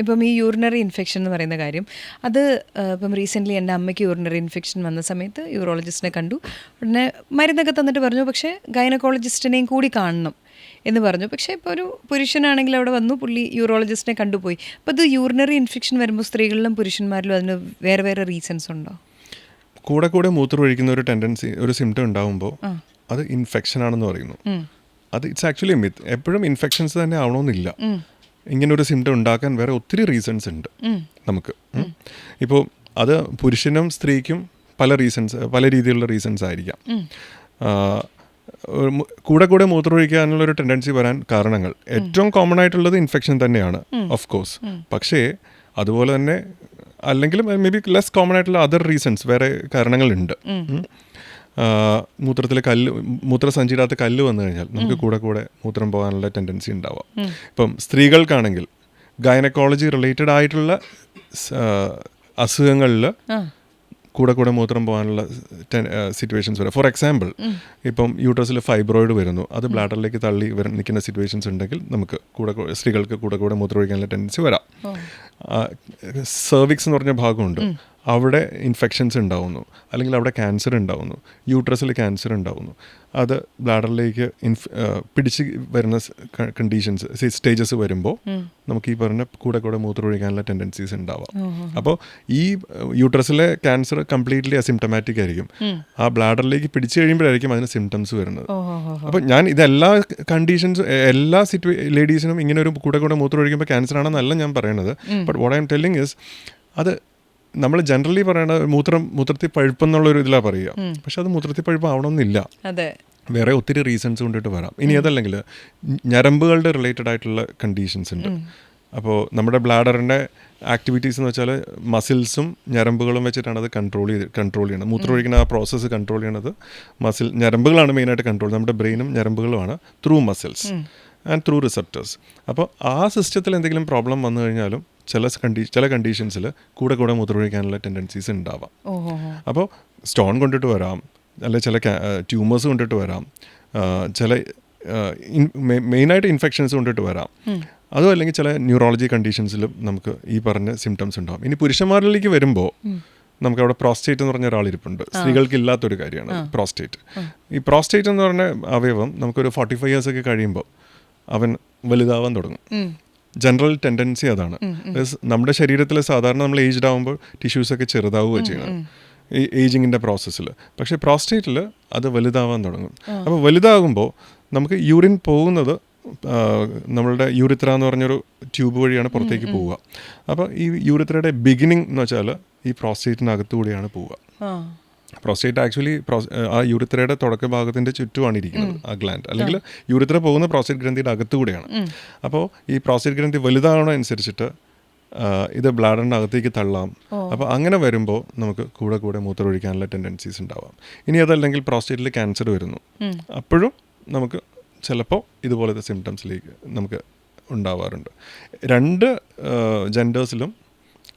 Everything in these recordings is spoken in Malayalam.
ഇപ്പം ഈ യൂറിനറി ഇൻഫെക്ഷൻ എന്ന് പറയുന്ന കാര്യം അത് ഇപ്പം റീസെൻ്റ്ലി എൻ്റെ അമ്മയ്ക്ക് യൂറിനറി ഇൻഫെക്ഷൻ വന്ന സമയത്ത് യൂറോളജിസ്റ്റിനെ കണ്ടു. ഉടനെ മരുന്നൊക്കെ തന്നിട്ട് പറഞ്ഞു പക്ഷേ ഗൈനക്കോളജിസ്റ്റിനെയും കൂടി കാണണം എന്ന് പറഞ്ഞു. പക്ഷേ ഇപ്പോൾ ഒരു പുരുഷനാണെങ്കിൽ അവിടെ വന്നു, പുള്ളി യൂറോളജിസ്റ്റിനെ കണ്ടുപോയി. അപ്പോൾ ഇത് യൂറിനറി ഇൻഫെക്ഷൻ വരുമ്പോൾ സ്ത്രീകളിലും പുരുഷന്മാരിലും അതിന് വേറെ വേറെ റീസൺസ് ഉണ്ടോ? കൂടെ കൂടെ മൂത്രം ഒഴിക്കുന്ന ഒരു ടെൻഡൻസി, ഒരു സിംറ്റം ഉണ്ടാകുമ്പോൾ അത് ഇൻഫെക്ഷൻ ആണെന്ന് പറയുന്നു. അത് ഇറ്റ്സ് ആക്ച്വലി മിത്ത്. എപ്പോഴും ഇൻഫെക്ഷൻസ് തന്നെ ആവണമെന്നില്ല. ഇങ്ങനൊരു സിംറ്റം ഉണ്ടാക്കാൻ വേറെ ഒത്തിരി റീസൺസ് ഉണ്ട് നമുക്ക്. ഇപ്പോൾ അത് പുരുഷനും സ്ത്രീക്കും പല രീതിയിലുള്ള റീസൺസ് ആയിരിക്കാം. കൂടെ കൂടെ മൂത്രമൊഴിക്കാനുള്ളൊരു ടെൻഡൻസി വരാൻ കാരണങ്ങൾ ഏറ്റവും കോമൺ ആയിട്ടുള്ളത് ഇൻഫെക്ഷൻ തന്നെയാണ്, ഓഫ് കോഴ്സ്. പക്ഷേ അതുപോലെ തന്നെ അല്ലെങ്കിൽ മേ ബി ലെസ് കോമൺ ആയിട്ടുള്ള അതർ റീസൺസ്, വേറെ കാരണങ്ങളുണ്ട്. മൂത്രസഞ്ചിയിനകത്ത് കല്ല് വന്നു കഴിഞ്ഞാൽ നമുക്ക് കൂടെ കൂടെ മൂത്രം പോകാനുള്ള ടെൻഡൻസി ഉണ്ടാവാം. ഇപ്പം സ്ത്രീകൾക്കാണെങ്കിൽ ഗൈനക്കോളജി റിലേറ്റഡ് ആയിട്ടുള്ള അസുഖങ്ങളിൽ കൂടെ കൂടെ മൂത്രം പോകാനുള്ള സിറ്റുവേഷൻസ് വരാം. ഫോർ എക്സാമ്പിൾ, ഇപ്പം യൂട്രസിൽ ഫൈബ്രോയിഡ് വരുന്നു, അത് ബ്ലാഡറിലേക്ക് തള്ളി നിൽക്കുന്ന സിറ്റുവേഷൻസ് ഉണ്ടെങ്കിൽ നമുക്ക് സ്ത്രീകൾക്ക് കൂടെ കൂടെ മൂത്രം ഒഴിക്കാനുള്ള ടെൻഡൻസി വരാം. സെർവിക്സ് എന്ന് പറഞ്ഞ ഭാഗമുണ്ട്, അവിടെ ഇൻഫെക്ഷൻസ് ഉണ്ടാവുന്നു, അല്ലെങ്കിൽ അവിടെ ക്യാൻസർ ഉണ്ടാവുന്നു, യൂട്രസിൽ ക്യാൻസർ ഉണ്ടാവുന്നു, അത് ബ്ലാഡറിലേക്ക് പിടിച്ച് വരുന്ന കണ്ടീഷൻസ്, സ്റ്റേജസ് വരുമ്പോൾ നമുക്ക് ഈ പറഞ്ഞ കൂടെ കൂടെ മൂത്രം ഒഴിക്കാനുള്ള ടെൻഡൻസീസ് ഉണ്ടാവാം. അപ്പോൾ ഈ യൂട്രസിലെ ക്യാൻസർ കംപ്ലീറ്റ്ലി അസിംറ്റമാറ്റിക് ആയിരിക്കും. ആ ബ്ലാഡറിലേക്ക് പിടിച്ചു കഴിയുമ്പോഴായിരിക്കും അതിന് സിംറ്റംസ് വരുന്നത്. അപ്പോൾ ഞാൻ ഇതെല്ലാ കണ്ടീഷൻസ്, എല്ലാ ലേഡീസിനും ഇങ്ങനെ ഒരു കൂടെ കൂടെ മൂത്രം ഒഴിക്കുമ്പോൾ ക്യാൻസർ ആണെന്നല്ല ഞാൻ പറയുന്നത്. But what I M telling is, അത് നമ്മൾ ജനറലി പറയണത് മൂത്രത്തിൽ പഴുപ്പെന്നുള്ളൊരു ഇതിലാണ് പറയുക. പക്ഷെ അത് മൂത്രത്തിൽ പഴുപ്പ് ആവണമെന്നില്ല, വേറെ ഒത്തിരി റീസൺസ് കൊണ്ടിട്ട് വരാം. ഇനി അതല്ലെങ്കിൽ ഞരമ്പുകളുടെ റിലേറ്റഡ് ആയിട്ടുള്ള കണ്ടീഷൻസ് ഉണ്ട്. അപ്പോൾ നമ്മുടെ ബ്ലാഡറിൻ്റെ ആക്ടിവിറ്റീസ് എന്ന് വെച്ചാൽ മസിൽസും ഞരമ്പുകളും വെച്ചിട്ടാണ് അത് കൺട്രോൾ ചെയ്യുന്നത്. മൂത്രം ഒഴിക്കുന്ന ആ പ്രോസസ്സ് കൺട്രോൾ ചെയ്യണത് ഞരമ്പുകളാണ് മെയിനായിട്ട് കൺട്രോൾ. നമ്മുടെ ബ്രെയിനും ഞരമ്പുകളുമാണ് through muscles and through receptors. അപ്പോൾ ആ സിസ്റ്റത്തിൽ എന്തെങ്കിലും പ്രോബ്ലം വന്നു കഴിഞ്ഞാലും ചില കണ്ടീഷൻസിൽ കൂടെ കൂടെ മൂത്രമൊഴിക്കാനുള്ള ടെൻഡൻസീസ് ഉണ്ടാവാം. അപ്പോൾ സ്റ്റോൺ കൊണ്ടിട്ട് വരാം, അല്ലെങ്കിൽ ചില ട്യൂമേഴ്സ് കൊണ്ടിട്ട് വരാം, ചില മെയിനായിട്ട് ഇൻഫെക്ഷൻസ് കൊണ്ടിട്ട് വരാം. അതും അല്ലെങ്കിൽ ചില ന്യൂറോളജി കണ്ടീഷൻസിലും നമുക്ക് ഈ പറഞ്ഞ സിംറ്റംസ് ഉണ്ടാവും. ഇനി പുരുഷന്മാരിലേക്ക് വരുമ്പോൾ നമുക്ക് അവിടെ പ്രോസ്റ്റേറ്റ് എന്ന് പറഞ്ഞ ഒരാളിരിപ്പുണ്ട്. സ്ത്രീകൾക്ക് ഇല്ലാത്തൊരു കാര്യമാണ് പ്രോസ്റ്റേറ്റ്. ഈ പ്രോസ്റ്റേറ്റ് എന്ന് പറഞ്ഞ അവയവം നമുക്കൊരു 45 years ഒക്കെ കഴിയുമ്പോൾ അവൻ വലുതാവാൻ തുടങ്ങും. ജനറൽ ടെൻഡൻസി അതാണ്. നമ്മുടെ ശരീരത്തിൽ സാധാരണ നമ്മൾ ഏജ്ഡ് ആകുമ്പോൾ ടിഷ്യൂസൊക്കെ ചെറുതാവുകയാണ് ചെയ്യണം ഈ ഏജിങ്ങിൻ്റെ പ്രോസസ്സിൽ. പക്ഷേ പ്രോസ്റ്റേറ്റിൽ അത് വലുതാവാൻ തുടങ്ങും. അപ്പോൾ വലുതാകുമ്പോൾ നമുക്ക് യൂറിൻ പോകുന്നത് നമ്മളുടെ യൂറിത്ര എന്ന് പറഞ്ഞൊരു ട്യൂബ് വഴിയാണ് പുറത്തേക്ക് പോവുക. അപ്പോൾ ഈ യൂറിത്രയുടെ ബിഗിനിങ് എന്ന് വെച്ചാൽ ഈ പ്രോസ്റ്റേറ്റിനകത്തു കൂടിയാണ് പോവുക. പ്രോസ്റ്റേറ്റ് ആക്ച്വലി ആ യൂറിത്രയുടെ തുടക്ക ഭാഗത്തിൻ്റെ ചുറ്റുമാണ് ഇരിക്കുന്നത് ആ ഗ്ലാൻഡ്, അല്ലെങ്കിൽ യൂറിത്ര പോകുന്ന പ്രോസ്റ്റേറ്റ് ഗ്രന്ഥിയുടെ അകത്തു കൂടെയാണ്. അപ്പോൾ ഈ പ്രോസ്റ്റേറ്റ് ഗ്രന്ഥി വലുതാവണ അനുസരിച്ചിട്ട് ഇത് ബ്ലാഡറിൻ്റെ അകത്തേക്ക് തള്ളാം. അപ്പോൾ അങ്ങനെ വരുമ്പോൾ നമുക്ക് കൂടെ കൂടെ മൂത്രം ഒഴിക്കാനുള്ള ടെൻഡൻസീസ് ഉണ്ടാവാം. ഇനി അതല്ലെങ്കിൽ പ്രോസ്റ്റേറ്റിൽ ക്യാൻസർ വരുന്നു, അപ്പോഴും നമുക്ക് ചിലപ്പോൾ ഇതുപോലത്തെ സിംറ്റംസിലേക്ക് നമുക്ക് ഉണ്ടാവാറുണ്ട്. രണ്ട് ജെൻഡേഴ്സിലും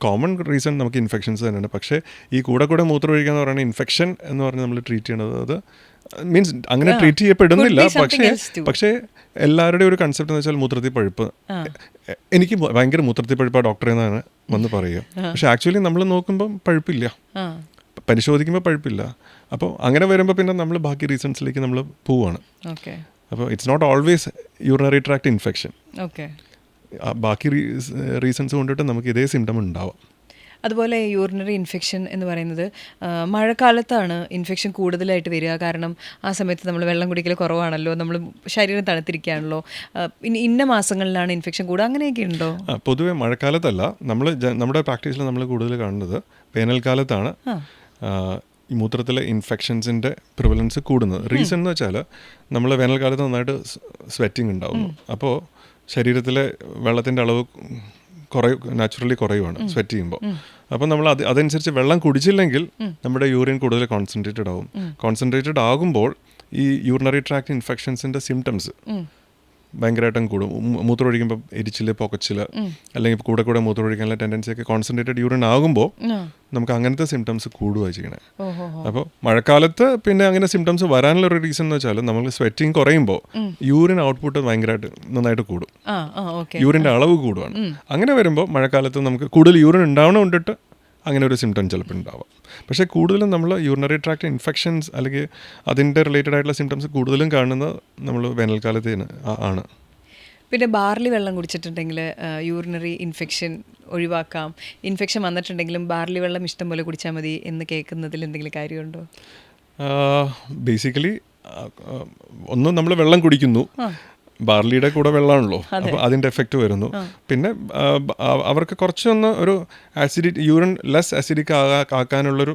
കോമൺ റീസൺ നമുക്ക് ഇൻഫെക്ഷൻസ് തന്നെയാണ്. പക്ഷേ ഈ കൂടെ കൂടെ മൂത്രം ഒഴിക്കുക എന്ന് പറയുന്നത് ഇൻഫെക്ഷൻ എന്ന് പറഞ്ഞ് നമ്മൾ ട്രീറ്റ് ചെയ്യണത്, അത് മീൻസ് അങ്ങനെ ട്രീറ്റ് ചെയ്യപ്പെടുന്നില്ല. പക്ഷേ എല്ലാവരുടെയും ഒരു കൺസെപ്റ്റ് എന്ന് വെച്ചാൽ മൂത്രത്തിൽ പഴുപ്പ്, എനിക്ക് ഭയങ്കര മൂത്രത്തിൽ പഴുപ്പാണ് ഡോക്ടറെ എന്നാണ് വന്ന് പറയുക. പക്ഷെ ആക്ച്വലി നമ്മൾ നോക്കുമ്പോൾ പഴുപ്പില്ല, പരിശോധിക്കുമ്പോൾ പഴുപ്പില്ല. അപ്പോൾ അങ്ങനെ വരുമ്പോൾ പിന്നെ നമ്മൾ ബാക്കി റീസൺസിലേക്ക് നമ്മൾ പോവുകയാണ്. അപ്പോൾ it's not always urinary tract infection. ബാക്കി റീസൺസ് കൊണ്ടിട്ട് നമുക്ക് ഇതേ സിംറ്റം ഉണ്ടാവാം. അതുപോലെ യൂറിനറി ഇൻഫെക്ഷൻ എന്ന് പറയുന്നത് മഴക്കാലത്താണ് ഇൻഫെക്ഷൻ കൂടുതലായിട്ട് വരിക. കാരണം ആ സമയത്ത് നമ്മൾ വെള്ളം കുടിക്കൽ കുറവാണല്ലോ, നമ്മൾ ശരീരം തണുത്തിരിക്കുകയാണല്ലോ. ഇന്ന മാസങ്ങളിലാണ് ഇൻഫെക്ഷൻ കൂടുക, അങ്ങനെയൊക്കെ ഉണ്ടോ? പൊതുവെ മഴക്കാലത്തല്ല, നമ്മുടെ പ്രാക്ടീസിൽ നമ്മൾ കൂടുതൽ കാണുന്നത് വേനൽക്കാലത്താണ് ഈ മൂത്രത്തിലെ ഇൻഫെക്ഷൻസിൻ്റെ പ്രിവലൻസ് കൂടുന്നത്. റീസൺ എന്ന് വെച്ചാൽ നമ്മൾ വേനൽക്കാലത്ത് നന്നായിട്ട് സ്വെറ്റിംഗ് ഉണ്ടാവുന്നു. അപ്പോൾ ശരീരത്തിലെ വെള്ളത്തിൻ്റെ അളവ് നാച്ചുറലി കുറയുവാണ് സ്വെറ്റ് ചെയ്യുമ്പോൾ. അപ്പോൾ നമ്മൾ അതനുസരിച്ച് വെള്ളം കുടിച്ചില്ലെങ്കിൽ നമ്മുടെ യൂറിൻ കൂടുതൽ കോൺസെൻട്രേറ്റഡ് ആകും. കോൺസെൻട്രേറ്റഡ് ആകുമ്പോൾ ഈ യൂറിനറി ട്രാക്ട് ഇൻഫെക്ഷൻസിൻ്റെ സിംറ്റംസ് ഭയങ്കരമായിട്ടും കൂടും. മൂത്രമൊഴിക്കുമ്പോൾ എരിച്ചിൽ, പൊക്കച്ചിൽ, അല്ലെങ്കിൽ കൂടെ മൂത്രമൊഴിക്കാനുള്ള ടെൻഡൻസി ഒക്കെ കോൺസെൻട്രേറ്റഡ് യൂറിൻ ആകുമ്പോൾ നമുക്ക് അങ്ങനത്തെ സിംറ്റംസ് കൂടുക ചെയ്യണേ. അപ്പോൾ മഴക്കാലത്ത് പിന്നെ അങ്ങനെ സിംറ്റംസ് വരാനുള്ള ഒരു റീസൺ എന്ന് വെച്ചാൽ നമ്മൾ സ്വെറ്റിങ് കുറയുമ്പോൾ യൂറിൻ ഔട്ട്പുട്ട് ഭയങ്കരമായിട്ട് നന്നായിട്ട് കൂടും, യൂറിൻ്റെ അളവ് കൂടുവാണ്. അങ്ങനെ വരുമ്പോൾ മഴക്കാലത്ത് നമുക്ക് കൂടുതൽ യൂറിൻ ഉണ്ടാവണോണ്ടിട്ട് അങ്ങനെ ഒരു സിംറ്റം ചിലപ്പോൾ ഉണ്ടാവാം. പക്ഷേ കൂടുതലും നമ്മൾ യൂറിനറി ട്രാക്ട് ഇൻഫെക്ഷൻസ് അല്ലെങ്കിൽ അതിൻ്റെ റിലേറ്റഡ് ആയിട്ടുള്ള സിംറ്റംസ് കൂടുതലും കാണുന്നത് നമ്മൾ വേനൽക്കാലത്തേന് ആണ്. പിന്നെ ബാർലി വെള്ളം കുടിച്ചിട്ടുണ്ടെങ്കിൽ യൂറിനറി ഇൻഫെക്ഷൻ ഒഴിവാക്കാം. ഇൻഫെക്ഷൻ വന്നിട്ടുണ്ടെങ്കിലും ബാർലി വെള്ളം ഇഷ്ടം പോലെ കുടിച്ചാൽ മതി എന്ന് കേൾക്കുന്നതിൽ എന്തെങ്കിലും കാര്യമുണ്ടോ? ബേസിക്കലി ഒന്ന് നമ്മൾ വെള്ളം കുടിക്കുന്നു, ബാർലിയുടെ കൂടെ വെള്ളമാണല്ലോ, അപ്പോൾ അതിൻ്റെ എഫക്റ്റ് വരുന്നു. പിന്നെ അവർക്ക് കുറച്ചൊന്ന് ഒരു യൂറിൻ ലെസ് അസിഡിക് ആക്കാനുള്ളൊരു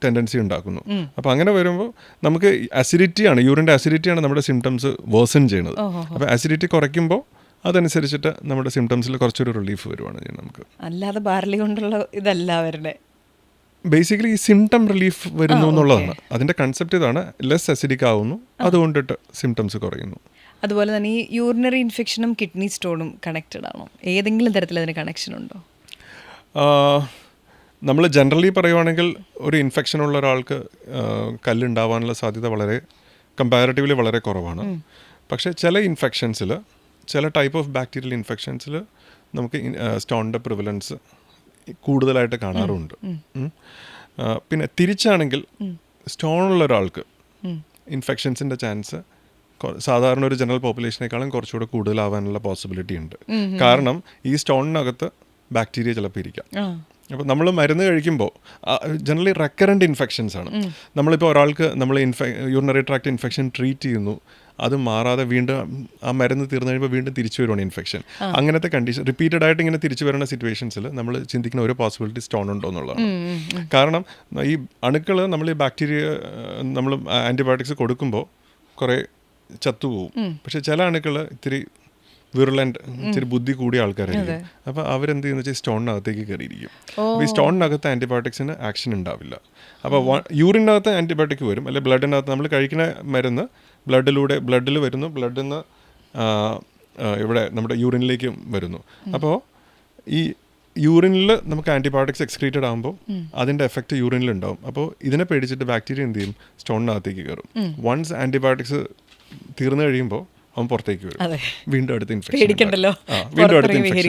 ടെൻഡൻസി ഉണ്ടാക്കുന്നു. അപ്പോൾ അങ്ങനെ വരുമ്പോൾ നമുക്ക് അസിഡിറ്റിയാണ്, യൂറിൻ്റെ അസിഡിറ്റിയാണ് നമ്മുടെ സിംറ്റംസ് വേഴ്സൺ ചെയ്യുന്നത്. അപ്പോൾ അസിഡിറ്റി കുറയ്ക്കുമ്പോൾ അതനുസരിച്ചിട്ട് നമ്മുടെ സിംറ്റംസിൽ കുറച്ചൊരു റിലീഫ് വരുവാണ് ചെയ്യുന്നത് നമുക്ക്. അല്ലാതെ ബാർലി കൊണ്ടുള്ള ഇതല്ല അവരുടെ ബേസിക്കലി ഈ സിംറ്റം റിലീഫ് വരുന്നു എന്നുള്ളതാണ് അതിൻ്റെ കൺസെപ്റ്റ്. ഇതാണ് ലെസ് അസിഡിക് ആവുന്നു, അതുകൊണ്ടിട്ട് സിംറ്റംസ് കുറയുന്നു. അതുപോലെ തന്നെ ഈ യൂറിനറി ഇൻഫെക്ഷനും കിഡ്നി സ്റ്റോണും കണക്റ്റഡ് ആണോ? ഏതെങ്കിലും തരത്തിൽ അതിന് കണക്ഷൻ ഉണ്ടോ? നമ്മൾ ജനറലി പറയുവാണെങ്കിൽ ഒരു ഇൻഫെക്ഷൻ ഉള്ള ഒരാൾക്ക് കല്ലുണ്ടാവാനുള്ള സാധ്യത കമ്പാരിറ്റീവ്ലി വളരെ കുറവാണ്. പക്ഷേ ചില ഇൻഫെക്ഷൻസിൽ, ചില ടൈപ്പ് ഓഫ് ബാക്ടീരിയൽ ഇൻഫെക്ഷൻസിൽ നമുക്ക് സ്റ്റോണിൻ്റെ പ്രിവലൻസ് കൂടുതലായിട്ട് കാണാറുണ്ട്. പിന്നെ തിരിച്ചാണെങ്കിൽ സ്റ്റോണുള്ള ഒരാൾക്ക് ഇൻഫെക്ഷൻസിൻ്റെ ചാൻസ് സാധാരണ ഒരു ജനറൽ പോപ്പുലേഷനേക്കാളും കുറച്ചുകൂടെ കൂടുതലാവാനുള്ള പോസിബിലിറ്റി ഉണ്ട്. കാരണം ഈ സ്റ്റോണിനകത്ത് ബാക്ടീരിയ ചിലപ്പോൾ ഇരിക്കാം. അപ്പോൾ നമ്മൾ മരുന്ന് കഴിക്കുമ്പോൾ ജനറലി റെക്കറൻറ്റ് ഇൻഫെക്ഷൻസ് ആണ്. നമ്മളിപ്പോൾ ഒരാൾക്ക് നമ്മൾ യൂറിനറി ട്രാക്ട് ഇൻഫെക്ഷൻ ട്രീറ്റ് ചെയ്യുന്നു, അത് മാറാതെ വീണ്ടും ആ മരുന്ന് തീർന്നു കഴിയുമ്പോൾ വീണ്ടും തിരിച്ചു വരുവാണ് ഇൻഫെക്ഷൻ. അങ്ങനത്തെ കണ്ടീഷൻ റിപ്പീറ്റഡ് ആയിട്ട് ഇങ്ങനെ തിരിച്ചു വരുന്ന സിറ്റുവേഷൻസിൽ നമ്മൾ ചിന്തിക്കുന്ന ഒരു പോസിബിലിറ്റി സ്റ്റോൺ ഉണ്ടോ എന്നുള്ളതാണ്. കാരണം ഈ അണുക്കൾ നമ്മൾ ഈ ബാക്ടീരിയ നമ്മൾ ആൻറ്റിബയോട്ടിക്സ് കൊടുക്കുമ്പോൾ കുറേ ചത്തുപോകും. പക്ഷെ ചില അണുക്കൾ ഇത്തിരി വിറുലൻ്റ്, ഇത്തിരി ബുദ്ധി കൂടിയ ആൾക്കാരായിരിക്കും. അപ്പോൾ അവരെന്ത് ചെയ്യുന്ന വെച്ചാൽ സ്റ്റോണിനകത്തേക്ക് കയറിയിരിക്കും. അപ്പോൾ ഈ സ്റ്റോണിനകത്ത് ആൻറ്റിബയോട്ടിക്സിന് ആക്ഷൻ ഉണ്ടാവില്ല. അപ്പോൾ യൂറിനകത്ത് ആൻറ്റിബയോട്ടിക് വരും, അല്ലെങ്കിൽ ബ്ലഡിനകത്ത് നമ്മൾ കഴിക്കുന്ന മരുന്ന് ബ്ലഡിൽ വരുന്നു, ബ്ലഡിൽ നിന്ന് ഇവിടെ നമ്മുടെ യൂറിനിലേക്ക് വരുന്നു. അപ്പോൾ ഈ യൂറിനിൽ നമുക്ക് ആൻറ്റിബയോട്ടിക്സ് എക്സ്ക്രീറ്റഡ് ആകുമ്പോൾ അതിൻ്റെ എഫക്റ്റ് യൂറിനിൽ ഉണ്ടാവും. അപ്പോൾ ഇതിനെ പേടിച്ചിട്ട് ബാക്ടീരിയ എന്ത് ചെയ്യും? സ്റ്റോണിനകത്തേക്ക് കയറും. വൺസ് ആൻറ്റിബയോട്ടിക്സ് തീർന്നു കഴിയുമ്പോൾ അവൻ പുറത്തേക്ക് വരും, വീണ്ടും അടുത്ത ഇൻഫെക്ഷൻ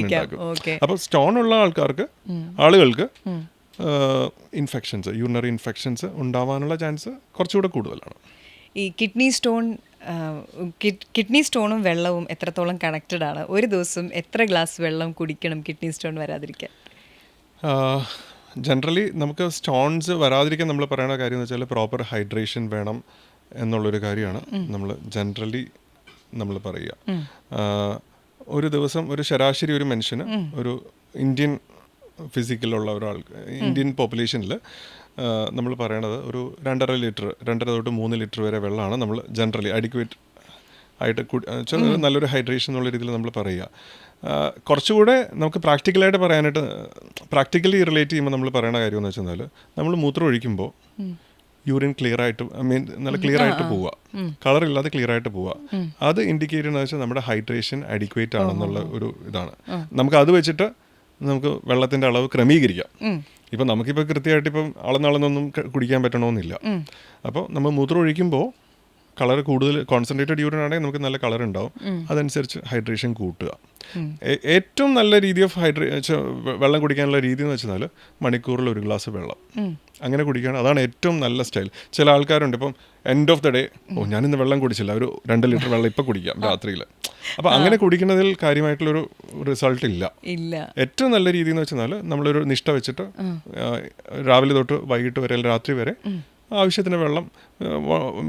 ഉണ്ടാക്കും. അപ്പോൾ സ്റ്റോൺ ഉള്ള ആളുകൾക്ക് ഇൻഫെക്ഷൻസ്, യൂറിനറി ഇൻഫെക്ഷൻസ് ഉണ്ടാവാനുള്ള ചാൻസ് കുറച്ചുകൂടെ കൂടുതലാണ്. ഈ കിഡ്നി സ്റ്റോണും വെള്ളവും എത്രത്തോളം കണക്റ്റഡ് ആണ്? ഒരു ദിവസം എത്ര ഗ്ലാസ് വെള്ളം കുടിക്കണം കിഡ്നി സ്റ്റോൺ വരാതിരിക്കാൻ? ജനറലി നമുക്ക് സ്റ്റോൺസ് വരാതിരിക്കാൻ നമ്മൾ പറയുന്ന കാര്യം എന്ന് വെച്ചാൽ പ്രോപ്പർ ഹൈഡ്രേഷൻ വേണം എന്നുള്ളൊരു കാര്യമാണ് നമ്മൾ ജനറലി നമ്മൾ പറയുക. ഒരു ദിവസം ഒരു ശരാശരി ഒരു മനുഷ്യന്, ഒരു ഇന്ത്യൻ ഫിസിക്കലുള്ള ഒരാൾക്ക്, ഇന്ത്യൻ പോപ്പുലേഷനിൽ നമ്മൾ പറയണത് ഒരു 2.5 തൊട്ട് 3 ലിറ്റർ വരെ വെള്ളമാണ് നമ്മൾ ജനറലി അഡിക്വേറ്റ് ആയിട്ട് നല്ലൊരു ഹൈഡ്രേഷൻ എന്നുള്ള രീതിയിൽ നമ്മൾ പറയുക. കുറച്ചുകൂടെ നമുക്ക് പ്രാക്ടിക്കലി റിലേറ്റ് ചെയ്യുമ്പോൾ നമ്മൾ പറയുന്ന കാര്യം എന്ന് വെച്ചാൽ നമ്മൾ മൂത്രം ഒഴിക്കുമ്പോൾ യൂറിൻ ക്ലിയർ ആയിട്ട്, നല്ല ക്ലിയർ ആയിട്ട് പോവുക, കളർ ഇല്ലാതെ ക്ലിയർ ആയിട്ട് പോവുക. അത് ഇൻഡിക്കേറ്റ് ചെയ്യുന്നത് വെച്ചാൽ നമ്മുടെ ഹൈഡ്രേഷൻ അഡിക്വേറ്റ് ആണെന്നുള്ള ഒരു ഇതാണ്. നമുക്ക് അത് വെച്ചിട്ട് നമുക്ക് വെള്ളത്തിൻ്റെ അളവ് ക്രമീകരിക്കാം. ഇപ്പം നമുക്കിപ്പോൾ കൃത്യമായിട്ട് ഇപ്പം അളന്നൊന്നും കുടിക്കാൻ പറ്റണമെന്നില്ല. അപ്പോൾ നമ്മൾ മൂത്രം ഒഴിക്കുമ്പോൾ കളർ കൂടുതൽ കോൺസെൻട്രേറ്റഡ് യൂറിൻ ആണെങ്കിൽ നമുക്ക് നല്ല കളർ ഉണ്ടാവും. അതനുസരിച്ച് ഹൈഡ്രേഷൻ കൂട്ടുക. ഏറ്റവും നല്ല രീതി ഓഫ് വെള്ളം കുടിക്കാനുള്ള രീതി എന്ന് വെച്ചാൽ മണിക്കൂറിൽ 1 ഗ്ലാസ് വെള്ളം അങ്ങനെ കുടിക്കുകയാണ്. അതാണ് ഏറ്റവും നല്ല സ്റ്റൈൽ. ചില ആൾക്കാരുണ്ട് ഇപ്പം എൻഡ് ഓഫ് ദ ഡേ, ഞാനിന്ന് വെള്ളം കുടിച്ചില്ല, ഒരു 2 ലിറ്റർ വെള്ളം ഇപ്പം കുടിക്കാം രാത്രിയിൽ. അപ്പോൾ അങ്ങനെ കുടിക്കുന്നതിൽ കാര്യമായിട്ടുള്ളൊരു റിസൾട്ട് ഇല്ല. ഏറ്റവും നല്ല രീതി എന്ന് വെച്ചാൽ നമ്മളൊരു നിഷ്ഠ വെച്ചിട്ട് രാവിലെ തൊട്ട് വൈകിട്ട് വരെ, രാത്രി വരെ ആവശ്യത്തിന് വെള്ളം,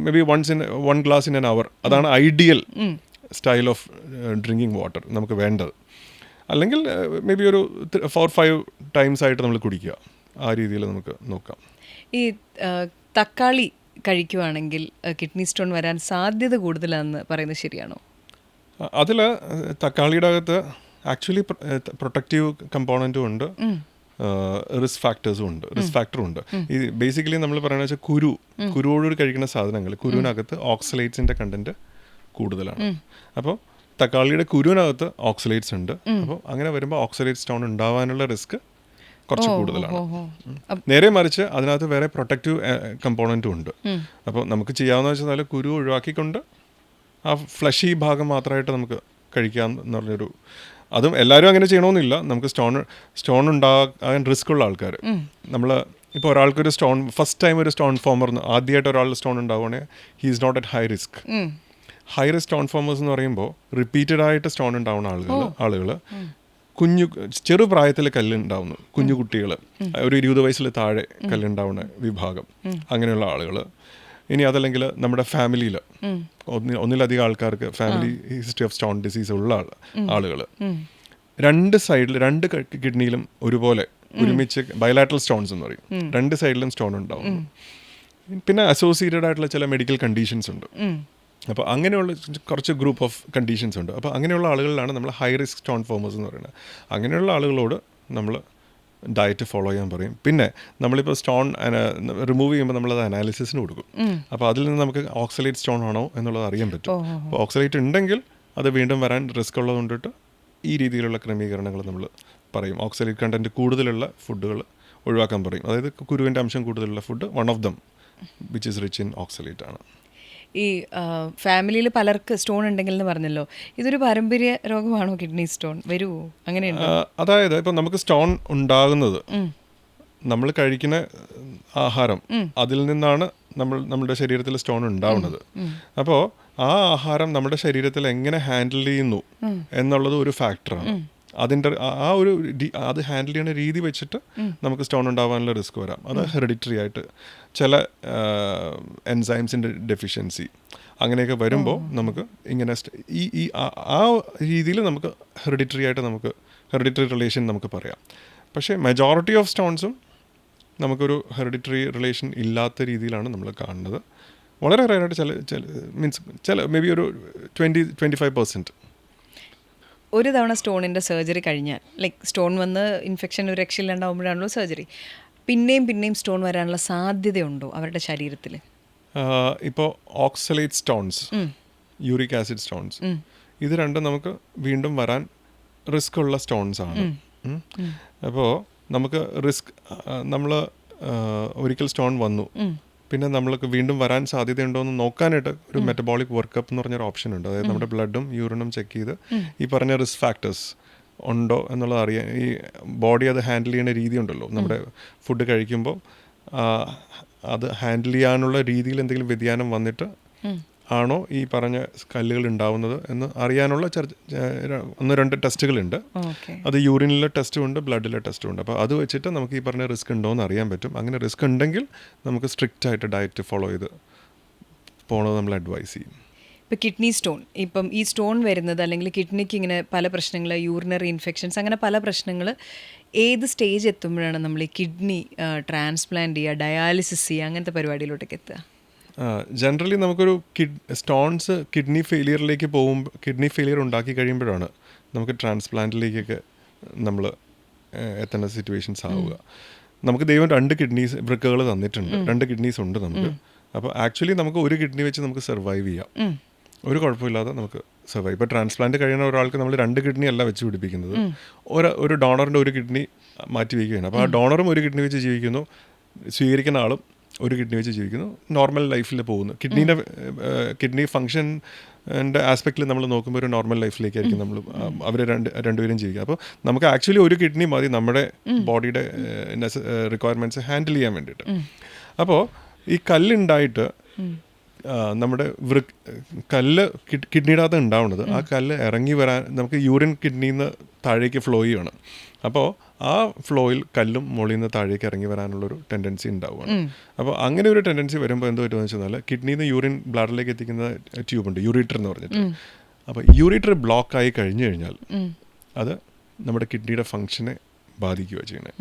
may be 1 glass in an hour. അതാണ് ideal style of drinking water നമുക്ക് വേണ്ടത്. അല്ലെങ്കിൽ മേ ബി ഒരു 4-5 ടൈംസ് ആയിട്ട് നമ്മൾ കുടിക്കുക. ആ രീതിയിൽ നമുക്ക് നോക്കാം. ഈ തക്കാളി കഴിക്കുവാണെങ്കിൽ കിഡ്നി സ്റ്റോൺ വരാൻ സാധ്യത കൂടുതലാണെന്ന് പറയുന്നത് ശരിയാണോ? അതിൽ തക്കാളിയുടെ അകത്ത് ആക്ച്വലി പ്രൊട്ടക്റ്റീവ് കമ്പോണൻറ്റും ഉണ്ട്, റിസ്ക് ഫാക്ടേഴ്സും ഉണ്ട്, ഫാക്ടറും ഉണ്ട്. ഈ ബേസിക്കലി നമ്മൾ പറയുന്നത് വെച്ചാൽ കുരുവോടുകൂടി കഴിക്കുന്ന സാധനങ്ങൾ, കുരുവിനകത്ത് ഓക്സലേറ്റ്സിൻ്റെ കണ്ടന്റ് കൂടുതലാണ്. അപ്പോൾ തക്കാളിയുടെ കുരുവിനകത്ത് ഓക്സലേറ്റ്സ് ഉണ്ട്. അപ്പോൾ അങ്ങനെ വരുമ്പോൾ ഓക്സലേറ്റ് സ്റ്റോൺ ഉണ്ടാവാനുള്ള റിസ്ക് കുറച്ച് കൂടുതലാണ്. നേരെ മറിച്ച് അതിനകത്ത് വേറെ പ്രൊട്ടക്റ്റീവ് കമ്പോണൻറ്റും ഉണ്ട്. അപ്പോൾ നമുക്ക് ചെയ്യാവുന്ന വെച്ചാൽ കുരു ഒഴിവാക്കിക്കൊണ്ട് ആ ഫ്ലഷി ഭാഗം മാത്രമായിട്ട് നമുക്ക് കഴിക്കാം എന്ന് പറഞ്ഞൊരു, അതും എല്ലാവരും അങ്ങനെ ചെയ്യണമെന്നില്ല. നമുക്ക് സ്റ്റോൺ ഉണ്ടാകാൻ റിസ്ക് ഉള്ള ആൾക്കാർ, നമ്മൾ ഇപ്പോൾ ഒരാൾക്കൊരു സ്റ്റോൺ ഫസ്റ്റ് ടൈം ഒരു സ്റ്റോൺ ഫോമർ ആദ്യമായിട്ട് ഒരാൾ സ്റ്റോൺ ഉണ്ടാവുകയാണെങ്കിൽ he is not at high risk. High risk stone formers എന്ന് പറയുമ്പോൾ റിപ്പീറ്റഡ് ആയിട്ട് സ്റ്റോൺ ഉണ്ടാവുന്ന ആളുകൾ ചെറുപ്രായത്തിൽ കല്ലുണ്ടാവുന്നു, കുഞ്ഞു കുട്ടികൾ, ഒരു 20 വയസ്സിൽ താഴെ കല്ലുണ്ടാവുന്ന വിഭാഗം, അങ്ങനെയുള്ള ആളുകൾ. ഇനി അതല്ലെങ്കിൽ നമ്മുടെ ഫാമിലിയിൽ ഒന്നിലധികം ആൾക്കാർക്ക് family history of stone disease ഉള്ള ആളുകൾ, രണ്ട് കിഡ്നിയിലും ഒരുപോലെ ഒരുമിച്ച് ബയലാറ്ററൽ സ്റ്റോൺസ് എന്ന് പറയും, രണ്ട് സൈഡിലും സ്റ്റോൺ ഉണ്ടാവും. പിന്നെ അസോസിയേറ്റഡ് ആയിട്ടുള്ള ചില മെഡിക്കൽ കണ്ടീഷൻസ് ഉണ്ട്. അപ്പോൾ അങ്ങനെയുള്ള കുറച്ച് ഗ്രൂപ്പ് ഓഫ് കണ്ടീഷൻസ് ഉണ്ട്. അപ്പോൾ അങ്ങനെയുള്ള ആളുകളിലാണ് നമ്മൾ ഹൈ റിസ്ക് സ്റ്റോൺ ഫോമേഴ്സ് എന്ന് പറയുന്നത്. അങ്ങനെയുള്ള ആളുകളോട് നമ്മൾ ഡയറ്റ് ഫോളോ ചെയ്യാൻ പറയും. പിന്നെ നമ്മളിപ്പോൾ സ്റ്റോൺ റിമൂവ് ചെയ്യുമ്പോൾ നമ്മളത് അനാലിസിസിന് കൊടുക്കും. അപ്പോൾ അതിൽ നിന്ന് നമുക്ക് ഓക്സലേറ്റ് സ്റ്റോൺ ആണോ എന്നുള്ളത് അറിയാൻ പറ്റും. അപ്പോൾ ഓക്സലേറ്റ് ഉണ്ടെങ്കിൽ അത് വീണ്ടും വരാൻ റിസ്ക് ഉള്ളത് കൊണ്ടിട്ട് ഈ രീതിയിലുള്ള ക്രമീകരണങ്ങൾ നമ്മൾ പറയും. ഓക്സലേറ്റ് കണ്ടൻറ്റ് കൂടുതലുള്ള ഫുഡുകൾ ഒഴിവാക്കാൻ പറയും. അതായത് കുരുവിൻ്റെ അംശം കൂടുതലുള്ള food one of them which is rich in oxalate ആണ്. ഈ ഫാമിലിയിൽ പലർക്ക് സ്റ്റോൺ ഉണ്ടെങ്കിൽ എന്ന് പറഞ്ഞല്ലോ, ഇതൊരു പാരമ്പര്യ രോഗമാണോ കിഡ്നി സ്റ്റോൺ? വരുമോ? അങ്ങനെയുണ്ടോ? അതായത് ഇപ്പം നമുക്ക് സ്റ്റോൺ ഉണ്ടാകുന്നത് നമ്മൾ കഴിക്കുന്ന ആഹാരം, അതിൽ നിന്നാണ് നമ്മുടെ ശരീരത്തിൽ സ്റ്റോൺ ഉണ്ടാവുന്നത്. അപ്പോൾ ആ ആഹാരം നമ്മുടെ ശരീരത്തിൽ എങ്ങനെ ഹാൻഡിൽ ചെയ്യുന്നു എന്നുള്ളത് ഒരു ഫാക്ടറാണ്. അതിൻ്റെ അത് ഹാൻഡിൽ ചെയ്യുന്ന രീതി വെച്ചിട്ട് നമുക്ക് സ്റ്റോൺ ഉണ്ടാവാനുള്ള റിസ്ക് വരാം. അത് ഹെറിഡിറ്ററി ആയിട്ട് ചില എൻസൈംസിൻ്റെ ഡെഫിഷ്യൻസി അങ്ങനെയൊക്കെ വരുമ്പോൾ നമുക്ക് ഇങ്ങനെ ആ രീതിയിൽ നമുക്ക് ഹെറിഡിറ്ററി റിലേഷൻ നമുക്ക് പറയാം. പക്ഷേ മെജോറിറ്റി ഓഫ് സ്റ്റോൺസും നമുക്കൊരു ഹെറിഡിറ്ററി റിലേഷൻ ഇല്ലാത്ത രീതിയിലാണ് നമ്മൾ കാണുന്നത്. വളരെ റയറായിട്ട് ചില മേ ബി ഒരു 20-25%. ഒരു തവണ സ്റ്റോണിൻ്റെ സർജറി കഴിഞ്ഞാൽ, ലൈക്ക് സ്റ്റോൺ വന്ന് ഇൻഫെക്ഷൻ ഒരു രക്ഷയില്ലാണ്ടാവുമ്പോഴാണല്ലോ സർജറി, പിന്നെയും സ്റ്റോൺ വരാനുള്ള സാധ്യതയുണ്ടോ അവരുടെ ശരീരത്തിൽ? ഇപ്പോൾ oxalate stones, uric acid stones, ഇത് രണ്ടും നമുക്ക് വീണ്ടും വരാൻ റിസ്ക് ഉള്ള സ്റ്റോൺസ് ആണ്. അപ്പോൾ നമുക്ക് റിസ്ക്, നമ്മൾ ഒരിക്കൽ സ്റ്റോൺ വന്നു, പിന്നെ നമ്മൾക്ക് വീണ്ടും വരാൻ സാധ്യതയുണ്ടോ എന്ന് നോക്കാനായിട്ട് ഒരു മെറ്റബോളിക് വർക്കപ്പ് എന്ന് പറഞ്ഞൊരു ഓപ്ഷൻ ഉണ്ട്. അതായത് നമ്മുടെ ബ്ലഡും യൂറിനും ചെക്ക് ചെയ്ത് ഈ പറഞ്ഞ റിസ്ക് ഫാക്ടേഴ്സ് ഉണ്ടോ എന്നുള്ളത് അറിയാൻ, ഈ ബോഡി അത് ഹാൻഡിൽ ചെയ്യുന്ന രീതി ഉണ്ടല്ലോ, നമ്മുടെ ഫുഡ് കഴിക്കുമ്പോൾ അത് ഹാൻഡിൽ ചെയ്യാനുള്ള രീതിയിൽ എന്തെങ്കിലും വ്യതിയാനം വന്നിട്ട് ആണോ ഈ പറഞ്ഞ കല്ലുകൾ ഉണ്ടാവുന്നത് എന്ന് അറിയാനുള്ള 1-2 ടെസ്റ്റുകളുണ്ട്. അത് യൂറിനിലെ ടെസ്റ്റും ഉണ്ട്, ബ്ലഡിലെ ടെസ്റ്റും ഉണ്ട്. അപ്പോൾ അത് വെച്ചിട്ട് നമുക്ക് ഈ പറഞ്ഞ റിസ്ക് ഉണ്ടോ എന്ന് അറിയാൻ പറ്റും. അങ്ങനെ റിസ്ക് ഉണ്ടെങ്കിൽ നമുക്ക് സ്ട്രിക്റ്റ് ആയിട്ട് ഡയറ്റ് ഫോളോ ചെയ്ത് പോകണത് നമ്മൾ അഡ്വൈസ് ചെയ്യും. ഇപ്പോൾ കിഡ്നി സ്റ്റോൺ, ഇപ്പം ഈ സ്റ്റോൺ വരുന്നത് അല്ലെങ്കിൽ കിഡ്നിക്ക് ഇങ്ങനെ പല പ്രശ്നങ്ങൾ, യൂറിനറി ഇൻഫെക്ഷൻസ്, അങ്ങനെ പല പ്രശ്നങ്ങൾ ഏത് സ്റ്റേജ് എത്തുമ്പോഴാണ് നമ്മൾ ഈ കിഡ്നി ട്രാൻസ്പ്ലാന്റ് ചെയ്യുക, ഡയാലിസിസ് ചെയ്യുക, അങ്ങനത്തെ പരിപാടിയിലോട്ടൊക്കെ എത്തുക? ജനറലി നമുക്കൊരു സ്റ്റോൺസ് കിഡ്നി ഫെയിലിയറിലേക്ക് പോകുമ്പോൾ, കിഡ്നി ഫെയിലിയർ ഉണ്ടാക്കി കഴിയുമ്പോഴാണ് നമുക്ക് ട്രാൻസ്പ്ലാന്റിലേക്കൊക്കെ നമ്മൾ എത്തേണ്ട സിറ്റുവേഷൻസ് ആവുക. നമുക്ക് ദൈവം 2 വൃക്കകൾ തന്നിട്ടുണ്ട്, 2 കിഡ്നീസ് ഉണ്ട് നമുക്ക്. അപ്പോൾ ആക്ച്വലി നമുക്ക് ഒരു കിഡ്നി വെച്ച് നമുക്ക് സർവൈവ് ചെയ്യാം, ഒരു കുഴപ്പമില്ലാതെ നമുക്ക് സർവൈവ്. ഇപ്പോൾ ട്രാൻസ്പ്ലാന്റ് കഴിയുന്ന ഒരാൾക്ക് നമ്മൾ 2 കിഡ്നി അല്ല വെച്ച് പിടിപ്പിക്കുന്നത്, ഒരു ഡോണറിൻ്റെ ഒരു കിഡ്നി മാറ്റി വയ്ക്കുകയാണ്. അപ്പോൾ ആ ഡോണറും ഒരു കിഡ്നി വെച്ച് ജീവിക്കുന്നു, സ്വീകരിക്കുന്ന ആളും ഒരു കിഡ്നി വെച്ച് ജീവിക്കുന്നു, നോർമൽ ലൈഫിൽ പോകുന്നു. കിഡ്നി ഫങ്ഷൻ്റെ ആസ്പെക്റ്റിൽ നമ്മൾ നോക്കുമ്പോൾ ഒരു നോർമൽ ലൈഫിലേക്കായിരിക്കും അവർ രണ്ടുപേരും ജീവിക്കുക. അപ്പോൾ നമുക്ക് ആക്ച്വലി ഒരു കിഡ്നി മതി നമ്മുടെ ബോഡിയുടെ റിക്വയർമെൻറ്റ്സ് ഹാൻഡിൽ ചെയ്യാൻ വേണ്ടിയിട്ട്. അപ്പോൾ ഈ കല്ലുണ്ടായിട്ട് നമ്മുടെ കല്ല് കിഡ്നിയുടെ അകത്ത് ഉണ്ടാവുന്നത്, ആ കല്ല് ഇറങ്ങി വരാൻ നമുക്ക് യൂറിൻ കിഡ്നിയിൽ നിന്ന് താഴേക്ക് ഫ്ലോ ചെയ്യണം. അപ്പോൾ ആ ഫ്ലോയിൽ കല്ലും മുകളിൽ നിന്ന് താഴേക്ക് ഇറങ്ങി വരാനുള്ളൊരു ടെൻഡൻസി ഉണ്ടാവുകയാണ്. അപ്പോൾ അങ്ങനെ ഒരു ടെൻഡൻസി വരുമ്പോൾ എന്ത് പറ്റുമെന്ന് വെച്ചാൽ കിഡ്നിയിൽ നിന്ന് യൂറിൻ ബ്ലാഡറിലേക്ക് എത്തിക്കുന്ന ട്യൂബുണ്ട്, യൂറിറ്റർ എന്ന് പറഞ്ഞിട്ട്. അപ്പോൾ യൂറിറ്റർ ബ്ലോക്ക് ആയി കഴിഞ്ഞു കഴിഞ്ഞാൽ അത് നമ്മുടെ കിഡ്നിയുടെ ഫങ്ഷനെ ബാധിക്കുക ചെയ്യുന്നത്.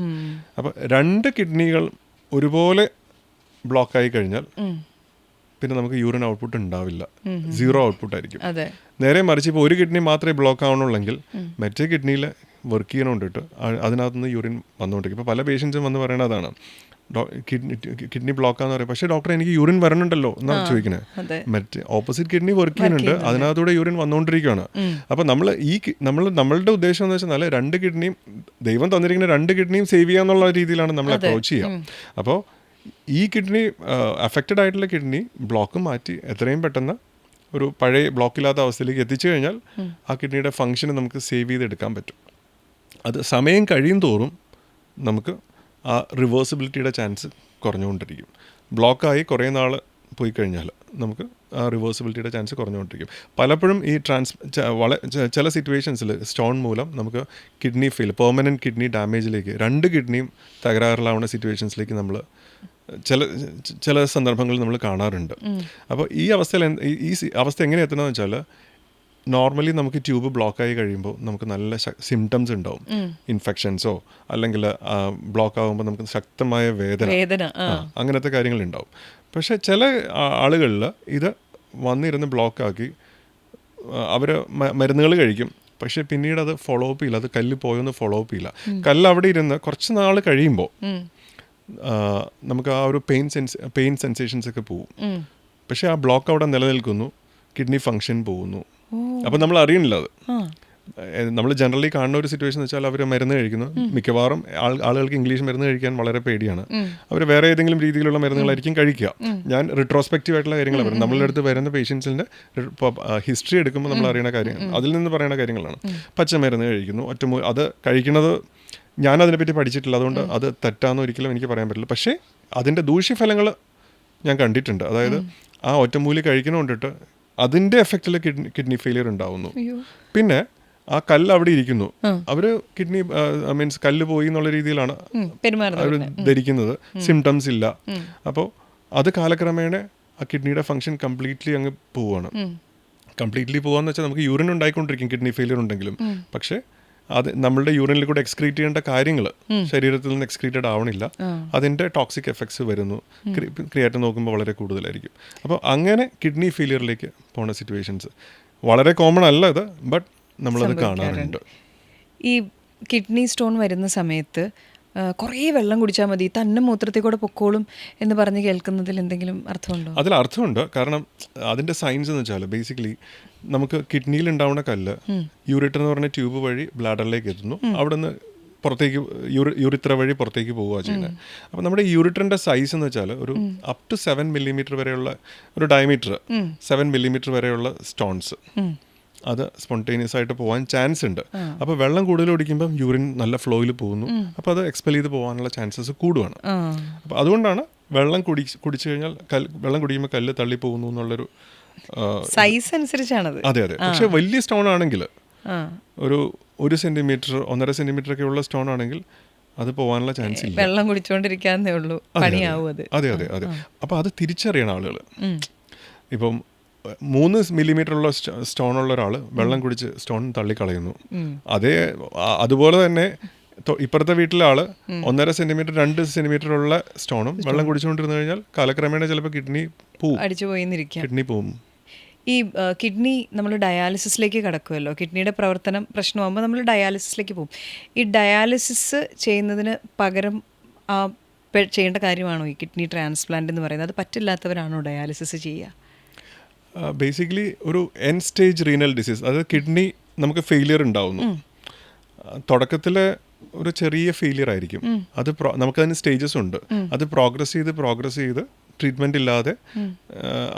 അപ്പോൾ 2 കിഡ്നികൾ ഒരുപോലെ ബ്ലോക്കായി കഴിഞ്ഞാൽ പിന്നെ നമുക്ക് യൂറിൻ ഔട്ട്പുട്ട് ഉണ്ടാവില്ല, 0 ഔട്ട്പുട്ട് ആയിരിക്കും. നേരെ മറിച്ച് ഇപ്പോൾ ഒരു കിഡ്നി മാത്രമേ ബ്ലോക്ക് ആവണുള്ളെങ്കിൽ മറ്റേ കിഡ്നിയിൽ വർക്ക് ചെയ്യണോണ്ടിട്ട് അതിനകത്തുനിന്ന് യൂറിൻ വന്നുകൊണ്ടിരിക്കും. ഇപ്പോൾ പല പേഷ്യൻസും വന്ന് പറയണതാണ് കിഡ്നി ബ്ലോക്കാന്ന് പറയും. പക്ഷേ ഡോക്ടർ എനിക്ക് യൂറിൻ വരണുണ്ടല്ലോ എന്നാണ് ചോദിക്കുന്നത്. മറ്റേ ഓപ്പോസിറ്റ് കിഡ്നി വർക്ക് ചെയ്യുന്നുണ്ട്, അതിനകത്തൂടെ യൂറിൻ വന്നുകൊണ്ടിരിക്കുകയാണ്. അപ്പോൾ നമ്മളുടെ ഉദ്ദേശം എന്ന് വെച്ചാൽ രണ്ട് കിഡ്നിയും ദൈവം തന്നിരിക്കുന്ന രണ്ട് കിഡ്നിയും സേവ് ചെയ്യാന്നുള്ള രീതിയിലാണ് നമ്മൾ അപ്രോച്ച് ചെയ്യുക. അപ്പോൾ ഈ കിഡ്നി അഫക്റ്റഡ് ആയിട്ടുള്ള കിഡ്നി ബ്ലോക്ക് മാറ്റി എത്രയും പെട്ടെന്ന് ഒരു പഴയ ബ്ലോക്കില്ലാത്ത അവസ്ഥയിലേക്ക് എത്തിച്ചു കഴിഞ്ഞാൽ ആ കിഡ്നിയുടെ ഫംഗ്ഷന് നമുക്ക് സേവ് ചെയ്തെടുക്കാൻ പറ്റും. അത് സമയം കഴിയും തോറും നമുക്ക് ആ റിവേഴ്സിബിലിറ്റിയുടെ ചാൻസ് കുറഞ്ഞുകൊണ്ടിരിക്കും. ബ്ലോക്കായി കുറേ നാൾ പോയി കഴിഞ്ഞാൽ നമുക്ക് ആ റിവേഴ്സിബിലിറ്റിയുടെ ചാൻസ് കുറഞ്ഞുകൊണ്ടിരിക്കും. പലപ്പോഴും ഈ ചില സിറ്റുവേഷൻസിൽ സ്റ്റോൺ മൂലം നമുക്ക് കിഡ്നി പെർമനൻറ്റ് കിഡ്നി ഡാമേജിലേക്ക് രണ്ട് കിഡ്നിയും തകരാറിലാവുന്ന സിറ്റുവേഷൻസിലേക്ക് നമ്മൾ ചില സന്ദർഭങ്ങളിൽ നമ്മൾ കാണാറുണ്ട്. അപ്പോൾ ഈ അവസ്ഥയിൽ ഈ അവസ്ഥ എങ്ങനെ എത്തണമെന്ന് വെച്ചാൽ നോർമലി നമുക്ക് ട്യൂബ് ബ്ലോക്കായി കഴിയുമ്പോൾ നമുക്ക് നല്ല സിംറ്റംസ് ഉണ്ടാവും. ഇൻഫെക്ഷൻസോ അല്ലെങ്കിൽ ബ്ലോക്ക് ആകുമ്പോൾ നമുക്ക് ശക്തമായ വേദന അങ്ങനത്തെ കാര്യങ്ങളുണ്ടാവും. പക്ഷേ ചില ആളുകളിൽ ഇത് വന്നിരുന്ന് ബ്ലോക്കാക്കി അവർ മരുന്നുകൾ കഴിക്കും, പക്ഷേ പിന്നീട് അത് ഫോളോ അപ്പ് ചെയ്യില്ല. അത് കല്ല് പോയൊന്ന് ഫോളോ അപ്പ് ചെയ്യില്ല. കല്ല് അവിടെ ഇരുന്ന് കുറച്ച് നാൾ കഴിയുമ്പോൾ നമുക്ക് ആ ഒരു പെയിൻ സെൻസേഷൻസ് ഒക്കെ പോകും. പക്ഷേ ആ ബ്ലോക്ക് അവിടെ നിലനിൽക്കുന്നു, കിഡ്നി ഫങ്ഷൻ പോകുന്നു. അപ്പം നമ്മൾ അറിയണില്ല. അത് നമ്മൾ ജനറലി കാണുന്ന ഒരു സിറ്റുവേഷൻ എന്ന് വെച്ചാൽ അവർ മരുന്ന് കഴിക്കുന്നു. മിക്കവാറും ആളുകൾക്ക് ഇംഗ്ലീഷ് മരുന്ന് കഴിക്കാൻ വളരെ പേടിയാണ്. അവർ വേറെ ഏതെങ്കിലും രീതിയിലുള്ള മരുന്നുകളായിരിക്കും കഴിക്കുക. ഞാൻ റിട്രോസ്പെക്റ്റീവ് ആയിട്ടുള്ള കാര്യങ്ങളാണ് പറയുന്നത്. നമ്മളുടെ അടുത്ത് വരുന്ന പേഷ്യൻസിൻ്റെ ഹിസ്റ്ററി എടുക്കുമ്പോൾ നമ്മൾ അറിയുന്ന കാര്യങ്ങൾ, അതിൽ നിന്ന് പറയുന്ന കാര്യങ്ങളാണ്. പച്ചമരുന്ന് കഴിക്കുന്നു, അത് കഴിക്കുന്നത് ഞാനതിനെപ്പറ്റി പഠിച്ചിട്ടില്ല, അതുകൊണ്ട് അത് തെറ്റാന്ന് ഒരിക്കലും എനിക്ക് പറയാൻ പറ്റില്ല. പക്ഷേ അതിൻ്റെ ദൂഷ്യഫലങ്ങൾ ഞാൻ കണ്ടിട്ടുണ്ട്. അതായത് ആ ഒറ്റമൂലി കഴിക്കണോണ്ടിട്ട് അതിൻ്റെ എഫക്റ്റിൽ കിഡ്നി ഫെയിലിയർ ഉണ്ടാവുന്നു. പിന്നെ ആ കല്ല് അവിടെ ഇരിക്കുന്നു, അവർ കിഡ്നി മീൻസ് കല്ല് പോയി എന്നുള്ള രീതിയിലാണ് അവർ ധരിക്കുന്നത്. സിംറ്റംസ് ഇല്ല. അപ്പോൾ അത് കാലക്രമേണ ആ കിഡ്നിയുടെ ഫങ്ഷൻ കംപ്ലീറ്റ്ലി അങ്ങ് പോവുകയാണ്. കംപ്ലീറ്റ്ലി പോകാന്ന് വെച്ചാൽ നമുക്ക് യൂറിൻ ഉണ്ടായിക്കൊണ്ടിരിക്കും കിഡ്നി ഫെയിലിയർ ഉണ്ടെങ്കിലും, പക്ഷേ അത് നമ്മളുടെ യൂറിനിൽ കൂടെ എക്സ്ക്രീറ്റ് ചെയ്യേണ്ട കാര്യങ്ങൾ ശരീരത്തിൽ നിന്ന് എക്സ്ക്രീറ്റഡ് ആവണില്ല. അതിൻ്റെ ടോക്സിക് എഫക്ട്സ് വരുന്നു. ക്രിയാറ്റിൻ നോക്കുമ്പോൾ വളരെ കൂടുതലായിരിക്കും. അപ്പോൾ അങ്ങനെ കിഡ്നി ഫെയിലിയറിലേക്ക് പോകുന്ന സിറ്റുവേഷൻസ് വളരെ കോമൺ അല്ല ഇത്, ബട്ട് നമ്മളത് കാണാറുണ്ട്. ഈ കിഡ്നി സ്റ്റോൺ വരുന്ന സമയത്ത് കുറേ വെള്ളം കുടിച്ചാൽ മതി, തന്നെ മൂത്രത്തിൽ കൂടെ പൊക്കോളും എന്ന് പറഞ്ഞ് കേൾക്കുന്നതിൽ എന്തെങ്കിലും അർത്ഥമുണ്ടോ? അതിൽ അർത്ഥമുണ്ട്. കാരണം അതിൻ്റെ സയൻസ് എന്ന് വെച്ചാൽ ബേസിക്കലി നമുക്ക് കിഡ്നിയിൽ ഉണ്ടാവുന്ന കല്ല് യൂറിറ്റർ എന്ന് പറഞ്ഞ ട്യൂബ് വഴി ബ്ലാഡറിലേക്ക് എത്തുന്നു. അവിടെ നിന്ന് പുറത്തേക്ക് യൂറിത്ര വഴി പുറത്തേക്ക് പോവുക ചെയ്യുന്നത്. അപ്പോൾ നമ്മുടെ യൂറിറ്ററിൻ്റെ സൈസ് എന്ന് വെച്ചാൽ ഒരു അപ് ടു 7 മില്ലിമീറ്റർ വരെയുള്ള ഒരു ഡയമീറ്റർ, 7 മില്ലിമീറ്റർ വരെയുള്ള സ്റ്റോൺസ് അത് സ്പോണ്ടേനിയസ് ആയിട്ട് പോകാൻ ചാൻസ് ഉണ്ട്. അപ്പോൾ വെള്ളം കൂടുതൽ കുടിക്കുമ്പം യൂറിൻ നല്ല ഫ്ലോയിൽ പോകുന്നു. അപ്പോൾ അത് എക്സ്പെൽ ചെയ്ത് പോകാനുള്ള ചാൻസസ് കൂടുകയാണ്. അപ്പോൾ അതുകൊണ്ടാണ് വെള്ളം കുടിച്ചു കഴിഞ്ഞാൽ വെള്ളം കുടിക്കുമ്പോൾ കല്ല് തള്ളി പോകുന്നു എന്നുള്ളൊരു സൈസ് അനുസരിച്ചാണത്. അതെ. പക്ഷെ വലിയ സ്റ്റോൺ ആണെങ്കിൽ ഒരു 1 സെന്റിമീറ്റർ 1.5 സെന്റിമീറ്റർ ഒക്കെ ഉള്ള സ്റ്റോൺ ആണെങ്കിൽ അത് പോകാനുള്ള ചാൻസ് ഇല്ല. വെള്ളം കുടിച്ചോണ്ടിരിക്കാന്നേ ഉള്ളൂ, പണിയാവും അത്. അതെ. അപ്പോൾ അത് തിരിച്ചറിയണം ആളുകൾ. ഇപ്പം 3 മില്ലിമീറ്റർ ഉള്ള സ്റ്റോൺ ഉള്ള ഒരാൾ വെള്ളം കുടിച്ച് സ്റ്റോൺ തള്ളിക്കളയുന്നു. അതുപോലെ തന്നെ ഇപ്പുറത്തെ വീട്ടിലെ ആള് 1.5 സെന്റിമീറ്റർ 2 സെന്റിമീറ്റർ ഉള്ള സ്റ്റോണും വെള്ളം കുടിച്ചുകൊണ്ടിരുന്നു കഴിഞ്ഞാൽ കാലക്രമേണ ചിലപ്പോൾ കിഡ്നി പോവും. ഈ കിഡ്നി നമ്മൾ ഡയാലിസിസിലേക്ക് കടക്കുമല്ലോ, കിഡ്നിയുടെ പ്രവർത്തനം പ്രശ്നമാകുമ്പോൾ നമ്മൾ ഡയാലിസിസിലേക്ക് പോകും. ഈ ഡയാലിസിസ് ചെയ്യുന്നതിന് പകരം ചെയ്യേണ്ട കാര്യമാണോ ഈ കിഡ്നി ട്രാൻസ്പ്ലാന്റ് എന്ന് പറയുന്നത്? അത് പറ്റില്ലാത്തവരാണോ ഡയാലിസിസ് ചെയ്യുക? ബേസിക്കലി ഒരു എൻ സ്റ്റേജ് റീനൽ ഡിസീസ്, അതായത് കിഡ്നി നമുക്ക് ഫെയിലിയർ ഉണ്ടാവുന്നു. തുടക്കത്തിൽ ഒരു ചെറിയ ഫെയിലിയർ ആയിരിക്കും. അത് നമുക്കതിന് സ്റ്റേജസ് ഉണ്ട്. അത് പ്രോഗ്രസ് ചെയ്ത് ട്രീറ്റ്മെൻറ്റ് ഇല്ലാതെ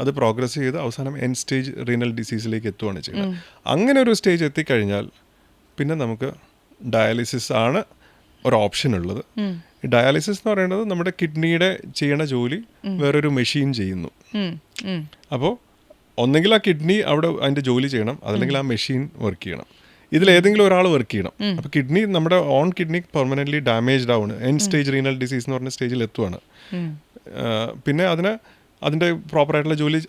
അത് പ്രോഗ്രസ് ചെയ്ത് അവസാനം എൻ സ്റ്റേജ് റീനൽ ഡിസീസിലേക്ക് എത്തുകയാണ് ചെയ്യുന്നത്. അങ്ങനെ ഒരു സ്റ്റേജ് എത്തിക്കഴിഞ്ഞാൽ പിന്നെ നമുക്ക് ഡയാലിസിസ് ആണ് ഒരു ഓപ്ഷൻ ഉള്ളത്. ഈ ഡയാലിസിസ് എന്ന് പറയുന്നത് നമ്മുടെ കിഡ്നിയുടെ ചെയ്യണ ജോലി വേറൊരു മെഷീൻ ചെയ്യുന്നു. അപ്പോൾ ഒന്നെങ്കിൽ ആ കിഡ്നി അവിടെ അതിൻ്റെ ജോലി ചെയ്യണം, അതല്ലെങ്കിൽ ആ മെഷീൻ വർക്ക് ചെയ്യണം. ഇതിലേതെങ്കിലും ഒരാൾ വർക്ക് ചെയ്യണം. അപ്പോൾ കിഡ്നി നമ്മുടെ ഓൺ കിഡ്നി പെർമനൻ്റ്ലി ഡാമേജ്ഡ് ആവുന്നു, എൻ സ്റ്റേജ് റീനൽ ഡിസീസ് എന്ന് പറഞ്ഞ സ്റ്റേജിൽ എത്തുവാണ്. പിന്നെ അതിൻ്റെ പ്രോപ്പറായിട്ടുള്ള ജോലി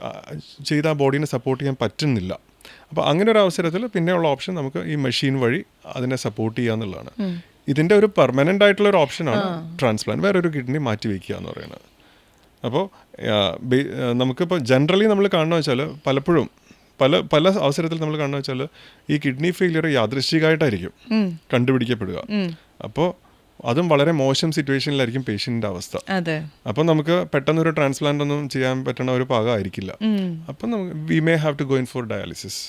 ചെയ്ത് ആ ബോഡീനെ സപ്പോർട്ട് ചെയ്യാൻ പറ്റുന്നില്ല. അപ്പോൾ അങ്ങനെ ഒരു അവസരത്തിൽ പിന്നെയുള്ള ഓപ്ഷൻ നമുക്ക് ഈ മെഷീൻ വഴി അതിനെ സപ്പോർട്ട് ചെയ്യുക എന്നുള്ളതാണ്. ഇതിൻ്റെ ഒരു പെർമനൻ്റ് ആയിട്ടുള്ള ഒരു ഓപ്ഷനാണ് ട്രാൻസ്പ്ലാന്റ്, വേറൊരു കിഡ്നി മാറ്റി വയ്ക്കുക എന്ന് പറയുന്നത്. അപ്പോൾ നമുക്കിപ്പോൾ ജനറലി നമ്മൾ കാണുന്നത് വെച്ചാൽ പലപ്പോഴും പല പല അവസരത്തിൽ നമ്മൾ കാണുന്ന വെച്ചാൽ ഈ കിഡ്നി ഫെയിലിയർ യാദൃശ്ചികമായിട്ടായിരിക്കും കണ്ടുപിടിക്കപ്പെടുക. അപ്പോൾ അതും വളരെ മോശം സിറ്റുവേഷനിലായിരിക്കും പേഷ്യൻറ്റിൻ്റെ അവസ്ഥ. അപ്പം നമുക്ക് പെട്ടെന്നൊരു ട്രാൻസ്പ്ലാന്റ് ഒന്നും ചെയ്യാൻ പറ്റുന്ന ഒരു പാകമായിരിക്കില്ല. അപ്പം നമുക്ക് we may have to go in for dialysis.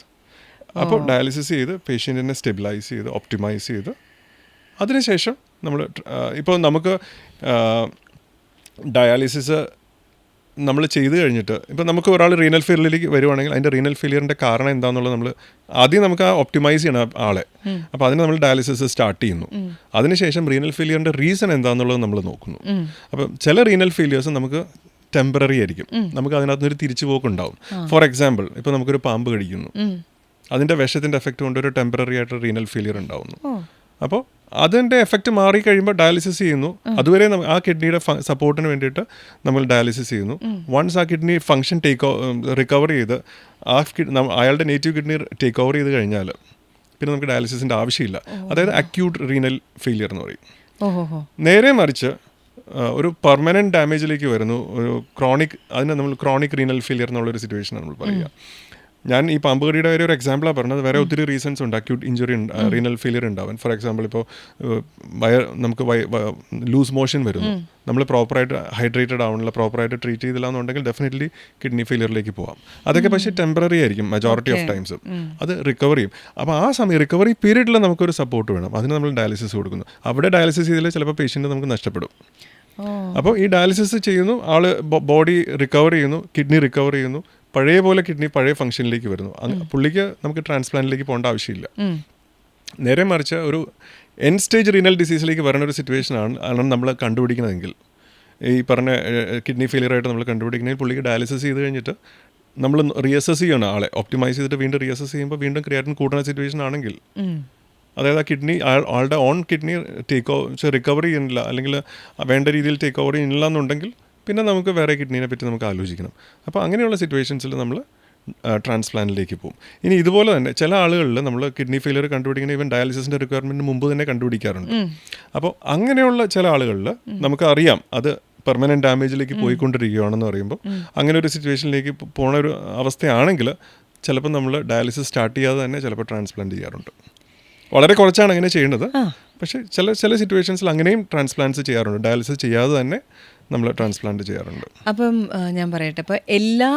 അപ്പോൾ ഡയാലിസിസ് ചെയ്ത് പേഷ്യൻറ്റിനെ സ്റ്റെബിലൈസ് ചെയ്ത് ഒപ്റ്റിമൈസ് ചെയ്ത് അതിനുശേഷം നമ്മൾ ഇപ്പോൾ നമുക്ക് ഡയാലിസിസ് നമ്മൾ ചെയ്ത് കഴിഞ്ഞിട്ട് ഇപ്പോൾ നമുക്ക് ഒരാൾ റീനൽ ഫെയിലിയറിലേക്ക് വരുവാണെങ്കിൽ അതിൻ്റെ റീനൽ ഫെയിലിയറിൻ്റെ കാരണം എന്താണെന്നുള്ളത് നമ്മൾ ആദ്യം നമുക്ക് ആ ഒപ്റ്റിമൈസ് ചെയ്യണം ആളെ. അപ്പോൾ അതിന് നമ്മൾ ഡയാലിസിസ് സ്റ്റാർട്ട് ചെയ്യുന്നു. അതിനുശേഷം റീനൽ ഫെയിലിയറിൻ്റെ റീസൺ എന്താണെന്നുള്ളത് നമ്മൾ നോക്കുന്നു. അപ്പം ചില റീനൽ ഫെയിലിയേഴ്സ് നമുക്ക് ടെമ്പററി ആയിരിക്കും, നമുക്ക് അതിനകത്തുനിന്നൊരു തിരിച്ചുപോക്കുണ്ടാവും. ഫോർ എക്സാമ്പിൾ, ഇപ്പോൾ നമുക്കൊരു പാമ്പ് കടിക്കുന്നു, അതിൻ്റെ വിഷത്തിൻ്റെ എഫക്റ്റ് കൊണ്ട് ഒരു ടെമ്പററി ആയിട്ട് റീനൽ ഫെയിലിയർ ഉണ്ടാവുന്നു. അപ്പോൾ അതിൻ്റെ എഫക്റ്റ് മാറി കഴിയുമ്പോൾ ഡയാലിസിസ് ചെയ്യുന്നു. അതുവരെ ആ കിഡ്നിയുടെ സപ്പോർട്ടിന് വേണ്ടിയിട്ട് നമ്മൾ ഡയാലിസിസ് ചെയ്യുന്നു. വൺസ് ആ കിഡ്നി ഫങ്ഷൻ റിക്കവർ ചെയ്ത് അയാളുടെ നേറ്റീവ് കിഡ്നി ടേക്ക് ഓവർ ചെയ്ത് കഴിഞ്ഞാൽ പിന്നെ നമുക്ക് ഡയാലിസിസിൻ്റെ ആവശ്യമില്ല. അതായത് അക്യൂട്ട് റീനൽ ഫെയിലിയർ എന്ന് പറയും. നേരെ മറിച്ച് ഒരു പെർമനൻറ്റ് ഡാമേജിലേക്ക് വരുന്നു, ഒരു അതിനെ നമ്മൾ ക്രോണിക് റീനൽ ഫെയിലിയർ എന്നുള്ളൊരു സിറ്റുവേഷനാണ് നമ്മൾ പറയുക. ഞാൻ ഈ പാമ്പ് കടിയുടെ ഒരു എക്സാമ്പിളാണ് പറഞ്ഞത്. വേറെ ഒത്തിരി റീസൺസ് ഉണ്ട് അക്യൂട്ട് ഇഞ്ചുറി റീനൽ ഫെയിലിയർ ഉണ്ടാവാൻ. ഫോർ എക്സാമ്പിൾ, ഇപ്പോൾ നമുക്ക് ലൂസ് മോഷൻ വരുന്നു, നമ്മൾ പ്രോപ്പറായിട്ട് ഹൈഡ്രേറ്റഡ് ആവണില്ല, പ്രോപ്പറായിട്ട് ട്രീറ്റ് ചെയ്തില്ല എന്നുണ്ടെങ്കിൽ ഡെഫിനറ്റ്ലി കിഡ്നി ഫെയിലിയറിലേക്ക് പോകാം. അതൊക്കെ പക്ഷേ ടെമ്പററി ആയിരിക്കും മെജോറിറ്റി ഓഫ് ടൈംസ്. അത് റിക്കവർ ചെയ്യും. അപ്പോൾ ആ സമയം റിക്കവറി പീരീഡിൽ നമുക്കൊരു സപ്പോർട്ട് വേണം. അതിന് നമ്മൾ ഡയാലിസിസ് കൊടുക്കുന്നു. അവിടെ ഡയാലിസിസ് ചെയ്താൽ ചിലപ്പോൾ പേഷ്യൻ്റ് നമുക്ക് നഷ്ടപ്പെടും. അപ്പോൾ ഈ ഡയാലിസിസ് ചെയ്യുന്നു, ആള് ബോഡി റിക്കവർ ചെയ്യുന്നു, കിഡ്നി റിക്കവർ ചെയ്യുന്നു, പഴയ പോലെ കിഡ്നി പഴയ ഫംഗ്ഷനിലേക്ക് വരുന്നു. പുള്ളിക്ക് നമുക്ക് ട്രാൻസ്പ്ലാന്റിലേക്ക് പോകേണ്ട ആവശ്യമില്ല. നേരെ മറിച്ച് ഒരു എൻഡ് സ്റ്റേജ് റീനൽ ഡിസീസിലേക്ക് വരുന്ന ഒരു സിറ്റുവേഷനാണ് നമ്മൾ കണ്ടുപിടിക്കുന്നതെങ്കിൽ, ഈ പറഞ്ഞ കിഡ്നി ഫെയിലിയർ ആയിട്ട് നമ്മൾ കണ്ടുപിടിക്കണമെങ്കിൽ പുള്ളിക്ക് ഡയാലിസിസ് ചെയ്ത് കഴിഞ്ഞിട്ട് നമ്മൾ റീഅസസ് ചെയ്യണം ആളെ. ഒപ്റ്റിമൈസ് ചെയ്തിട്ട് വീണ്ടും റീഅസസ് ചെയ്യുമ്പോൾ വീണ്ടും ക്രിയാറ്റിൻ കൂടുന്ന സിറ്റുവേഷൻ ആണെങ്കിൽ, അതായത് ആ കിഡ്നി ആളുടെ ഓൺ കിഡ്നി റിക്കവർ ചെയ്യുന്നില്ല അല്ലെങ്കിൽ വേണ്ട രീതിയിൽ ടേക്ക് ഓവർ ചെയ്യുന്നില്ല എന്നുണ്ടെങ്കിൽ പിന്നെ നമുക്ക് വേറെ കിഡ്നീനെ പറ്റി നമുക്ക് ആലോചിക്കണം. അപ്പോൾ അങ്ങനെയുള്ള സിറ്റുവേഷൻസിൽ നമ്മൾ ട്രാൻസ്പ്ലാന്റിലേക്ക് പോകും. ഇനി ഇതുപോലെ തന്നെ ചില ആളുകളിൽ നമ്മൾ കിഡ്നി ഫെയിലിയർ കണ്ടുപിടിക്കുന്ന ഈവൻ ഡയാലിസിസിൻ്റെ റിക്വയർമെൻറ്റിന് മുമ്പ് തന്നെ കണ്ടുപിടിക്കാറുണ്ട്. അപ്പോൾ അങ്ങനെയുള്ള ചില ആളുകളിൽ നമുക്ക് അറിയാം അത് പെർമനൻറ്റ് ഡാമേജിലേക്ക് പോയിക്കൊണ്ടിരിക്കുകയാണെന്ന് പറയുമ്പോൾ അങ്ങനെ ഒരു സിറ്റുവേഷനിലേക്ക് പോണ ഒരു അവസ്ഥയാണെങ്കിൽ ചിലപ്പോൾ നമ്മൾ ഡയാലിസിസ് സ്റ്റാർട്ട് ചെയ്യാതെ തന്നെ ചിലപ്പോൾ ട്രാൻസ്പ്ലാന്റ് ചെയ്യാറുണ്ട്. വളരെ കുറച്ചാണ് അങ്ങനെ ചെയ്യുന്നത്. പക്ഷേ ചില സിറ്റുവേഷൻസിൽ അങ്ങനെയും ട്രാൻസ്പ്ലാന്റ്സ് ചെയ്യാറുണ്ട്. ഡയാലിസിസ് ചെയ്യാതെ തന്നെ നമ്മൾ ട്രാൻസ്പ്ലാന്റ് ചെയ്യാറുണ്ട്. അപ്പം ഞാൻ പറയട്ടെ, അപ്പോൾ എല്ലാ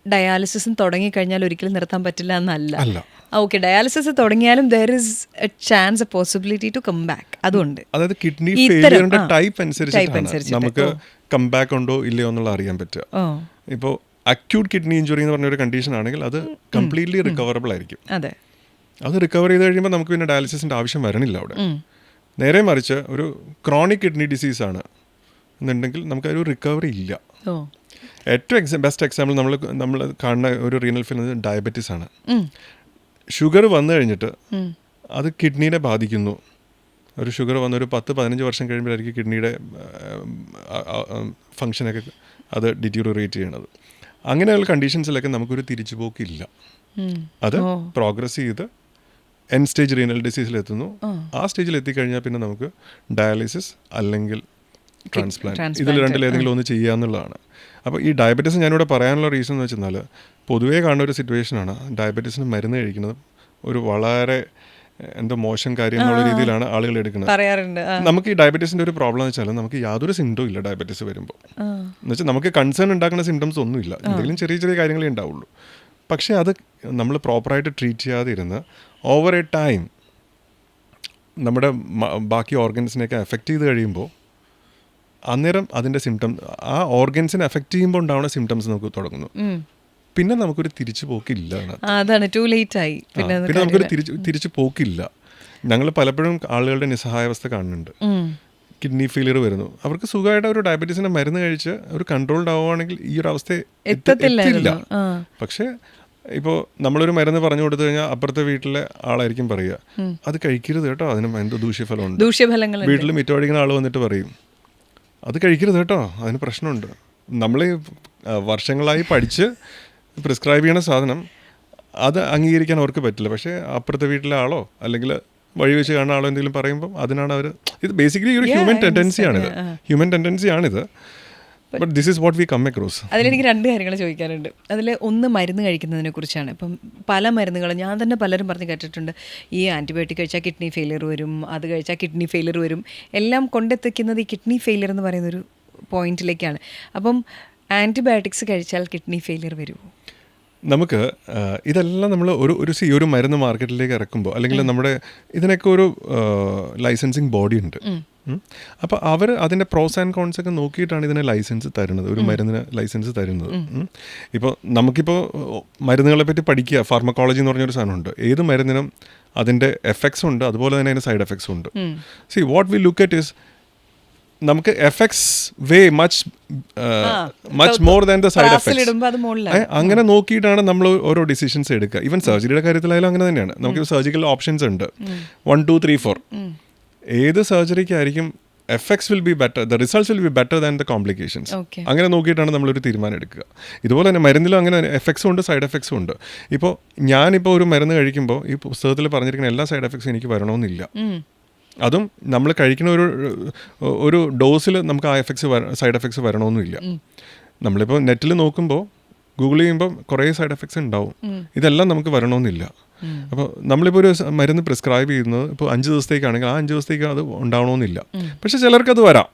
ഡയാലിസിസും തുടങ്ങിക്കഴിഞ്ഞാൽ ഒരിക്കലും നിർത്താൻ പറ്റില്ല എന്നല്ല. ഓക്കെ, ഡയാലിസിസ് തുടങ്ങിയാലും there is a chance, a possibility to come back. അതുകൊണ്ട് അതായത് കിഡ്നി ഫെയിലിയറിന്റെ ടൈപ്പ് അനുസരിച്ച് നമുക്ക് കം ബാക്ക് ഉണ്ടോ ഇല്ലയോ എന്നുള്ള അറിയാൻ പറ്റുക. ഇപ്പോൾ അക്യൂട്ട് കിഡ്നി ഇഞ്ചുറി എന്ന് പറഞ്ഞ ഒരു കണ്ടീഷൻ ആണെങ്കിൽ അത് കംപ്ലീറ്റ്ലി റിക്കവറബിൾ ആയിരിക്കും. അത് റിക്കവർ ചെയ്ത് കഴിയുമ്പോൾ നമുക്ക് പിന്നെ ഡയാലിസിസിന്റെ ആവശ്യം വരണില്ല അവിടെ. നേരെ മറിച്ച് ഒരു ക്രോണിക് കിഡ്നി ഡിസീസാണ് എന്നുണ്ടെങ്കിൽ നമുക്കൊരു റിക്കവറി ഇല്ല. ഏറ്റവും ബെസ്റ്റ് എക്സാമ്പിൾ നമ്മൾ കാണുന്ന ഒരു റീനൽ ഫെയിലിയർ ഡയബറ്റീസ് ആണ്. ഷുഗർ വന്നു കഴിഞ്ഞിട്ട് അത് കിഡ്നീനെ ബാധിക്കുന്നു. ഒരു ഷുഗർ വന്ന ഒരു 10-15 വർഷം കഴിയുമ്പോഴായിരിക്കും കിഡ്നിയുടെ ഫങ്ഷനൊക്കെ അത് ഡിറ്റീരിയോറേറ്റ് ചെയ്യണത്. അങ്ങനെയുള്ള കണ്ടീഷൻസിലൊക്കെ നമുക്കൊരു തിരിച്ചുപോക്കില്ല. അത് പ്രോഗ്രസ് ചെയ്ത് എൻഡ് സ്റ്റേജ് റീനൽ ഡിസീസിലെത്തുന്നു. ആ സ്റ്റേജിൽ എത്തിക്കഴിഞ്ഞാൽ പിന്നെ നമുക്ക് ഡയാലിസിസ് അല്ലെങ്കിൽ ട്രാൻസ്പ്ലാന്റ്, ഇതിൽ രണ്ടിലേതെങ്കിലും ഒന്ന് ചെയ്യുക എന്നുള്ളതാണ്. അപ്പോൾ ഈ ഡയബറ്റീസ് ഞാനിവിടെ പറയാനുള്ള റീസൺ എന്ന് വെച്ചാൽ പൊതുവേ കാണുന്ന ഒരു സിറ്റുവേഷനാണ് ഡയബറ്റീസിന് മരുന്ന് കഴിക്കുന്നത് ഒരു വളരെ എന്തോ മോശം കാര്യം എന്നുള്ള രീതിയിലാണ് ആളുകൾ എടുക്കുന്നത്. നമുക്ക് ഈ ഡയബറ്റീസിൻ്റെ ഒരു പ്രോബ്ലം എന്ന് വെച്ചാൽ നമുക്ക് യാതൊരു സിംറ്റവും ഇല്ല ഡയബറ്റീസ് വരുമ്പോൾ. എന്ന് വെച്ചാൽ നമുക്ക് കൺസേൺ ഉണ്ടാക്കുന്ന സിംറ്റംസ് ഒന്നുമില്ല, എന്തെങ്കിലും ചെറിയ ചെറിയ കാര്യങ്ങളേ ഉണ്ടാവുള്ളൂ. പക്ഷേ അത് നമ്മൾ പ്രോപ്പറായിട്ട് ട്രീറ്റ് ചെയ്യാതെ ഇരുന്ന് ഓവർ എ ടൈം നമ്മുടെ ബാക്കി ഓർഗൻസിനെയൊക്കെ എഫക്റ്റ് ചെയ്ത് കഴിയുമ്പോൾ അന്നേരം അതിൻ്റെ സിംറ്റംസ് ആ ഓർഗൻസിനെ എഫക്റ്റ് ചെയ്യുമ്പോൾ ഉണ്ടാവുന്ന സിംറ്റംസ് നമുക്ക് തുടങ്ങുന്നു. പിന്നെ നമുക്കൊരു തിരിച്ചു പോക്കില്ല. പിന്നെ നമുക്കൊരു തിരിച്ചു പോക്കില്ല. ഞങ്ങൾ പലപ്പോഴും ആളുകളുടെ നിസ്സഹായാവസ്ഥ കാണുന്നുണ്ട്. കിഡ്നി ഫെയിലിയർ വരുന്നു, അവർക്ക് സുഖമായിട്ട് ഒരു ഡയബറ്റീസിന്റെ മരുന്ന് കഴിച്ച് ഒരു കൺട്രോൾഡ് ആവുകയാണെങ്കിൽ ഈ ഒരു അവസ്ഥ എത്തില്ല. പക്ഷേ ഇപ്പോൾ നമ്മളൊരു മരുന്ന് പറഞ്ഞു കൊടുത്തു കഴിഞ്ഞാൽ അപ്പുറത്തെ വീട്ടിലെ ആളായിരിക്കും പറയുക അത് കഴിക്കരുത് കേട്ടോ, അതിന് എന്തോ ദൂഷ്യഫലങ്ങൾ. വീട്ടിൽ മിറ്റമടിക്കുന്ന ആൾ വന്നിട്ട് പറയും അത് കഴിക്കരുത് കേട്ടോ, അതിന് പ്രശ്നമുണ്ട്. നമ്മൾ വർഷങ്ങളായി പഠിച്ച് പ്രിസ്ക്രൈബ് ചെയ്യണ സാധനം അത് അംഗീകരിക്കാൻ അവർക്ക് പറ്റില്ല. പക്ഷേ അപ്പുറത്തെ വീട്ടിലെ ആളോ അല്ലെങ്കിൽ വഴി വെച്ച് കാണുന്ന ആളോ എന്തെങ്കിലും പറയുമ്പോൾ അതിനാണ് അവർ, ഇത് ബേസിക്കലി ഒരു ഹ്യൂമൻ ടെൻഡൻസിയാണിത്. But this is what we come across. അതിലെനിക്ക് 2 കാര്യങ്ങൾ ചോദിക്കാനുണ്ട്. അതിൽ ഒന്ന് മരുന്ന് കഴിക്കുന്നതിനെ കുറിച്ചാണ്. ഇപ്പം പല മരുന്നുകളും ഞാൻ തന്നെ പലരും പറഞ്ഞ് കേട്ടിട്ടുണ്ട്, ഈ ആൻറ്റിബയോട്ടിക് കഴിച്ചാൽ കിഡ്നി ഫെയിലിയർ വരും, അത് കഴിച്ചാൽ കിഡ്നി ഫെയിലിയർ വരും, എല്ലാം കൊണ്ടെത്തിക്കുന്നത് ഈ കിഡ്നി ഫെയിലിയർ എന്ന് പറയുന്നൊരു പോയിന്റിലേക്കാണ്. അപ്പം ആൻറ്റിബയോട്ടിക്സ് കഴിച്ചാൽ കിഡ്നി ഫെയിലിയർ വരുമോ? നമുക്ക് ഇതെല്ലാം നമ്മൾ ഒരു മരുന്ന് മാർക്കറ്റിലേക്ക് ഇറക്കുമ്പോൾ അല്ലെങ്കിൽ നമ്മുടെ ഇതിനൊക്കെ ഒരു ലൈസൻസിങ് ബോഡി ഉണ്ട്. അപ്പോൾ അവർ അതിൻ്റെ പ്രോസ് ആൻഡ് കോൺസ് ഒക്കെ നോക്കിയിട്ടാണ് ഇതിനെ ലൈസൻസ് തരുന്നത്, ഒരു മരുന്നിന് ലൈസൻസ് തരുന്നത്. ഇപ്പോൾ നമുക്കിപ്പോൾ മരുന്നുകളെ പറ്റി പഠിക്കുക, ഫാർമക്കോളജി എന്ന് പറഞ്ഞൊരു സാധനമുണ്ട്. ഏത് മരുന്നിനും അതിൻ്റെ എഫക്ട്സ് ഉണ്ട്, അതുപോലെ തന്നെ അതിൻ്റെ സൈഡ് എഫക്ട്സും ഉണ്ട്. See what we look at is നമുക്ക് effects way much more than the side effects. അങ്ങനെ നോക്കിയിട്ടാണ് നമ്മൾ ഓരോ ഡിസിഷൻസ് എടുക്കുക. ഈവൻ സർജറിയുടെ കാര്യത്തിലായാലും അങ്ങനെ തന്നെയാണ്. നമുക്ക് സർജിക്കൽ ഓപ്ഷൻസ് ഉണ്ട് 1, 2, 3, 4. ഏത് സർജറിക്കായിരിക്കും effects will be better, the results will be better than the complications. അങ്ങനെ നോക്കിയിട്ടാണ് നമ്മളൊരു തീരുമാനം എടുക്കുക. ഇതുപോലെ തന്നെ മരുന്നിലും അങ്ങനെ എഫക്ട്സും ഉണ്ട്, സൈഡ് എഫക്ട്സും ഉണ്ട്. ഇപ്പോൾ ഞാനിപ്പോൾ ഒരു മരുന്ന് കഴിക്കുമ്പോൾ ഈ പുസ്തകത്തിൽ പറഞ്ഞിരിക്കുന്ന എല്ലാ സൈഡ് എഫക്ട്സും എനിക്ക് വരണമെന്നില്ല. അതും നമ്മൾ കഴിക്കുന്ന ഒരു ഡോസിൽ നമുക്ക് ആ സൈഡ് എഫക്ട്സ് വരണമെന്നില്ല. നമ്മളിപ്പോൾ നെറ്റിൽ നോക്കുമ്പോൾ, ഗൂഗിൾ ചെയ്യുമ്പോൾ കുറേ സൈഡ് എഫക്ട്സ് ഉണ്ടാവും. ഇതെല്ലാം നമുക്ക് വരണമെന്നില്ല. അപ്പോൾ നമ്മളിപ്പോൾ ഒരു മരുന്ന് പ്രിസ്ക്രൈബ് ചെയ്യുന്നത് ഇപ്പോൾ 5 ദിവസത്തേക്കാണെങ്കിൽ ആ 5 ദിവസത്തേക്ക് അത് ഉണ്ടാവണമെന്നില്ല. പക്ഷെ ചിലർക്ക് അത് വരാം.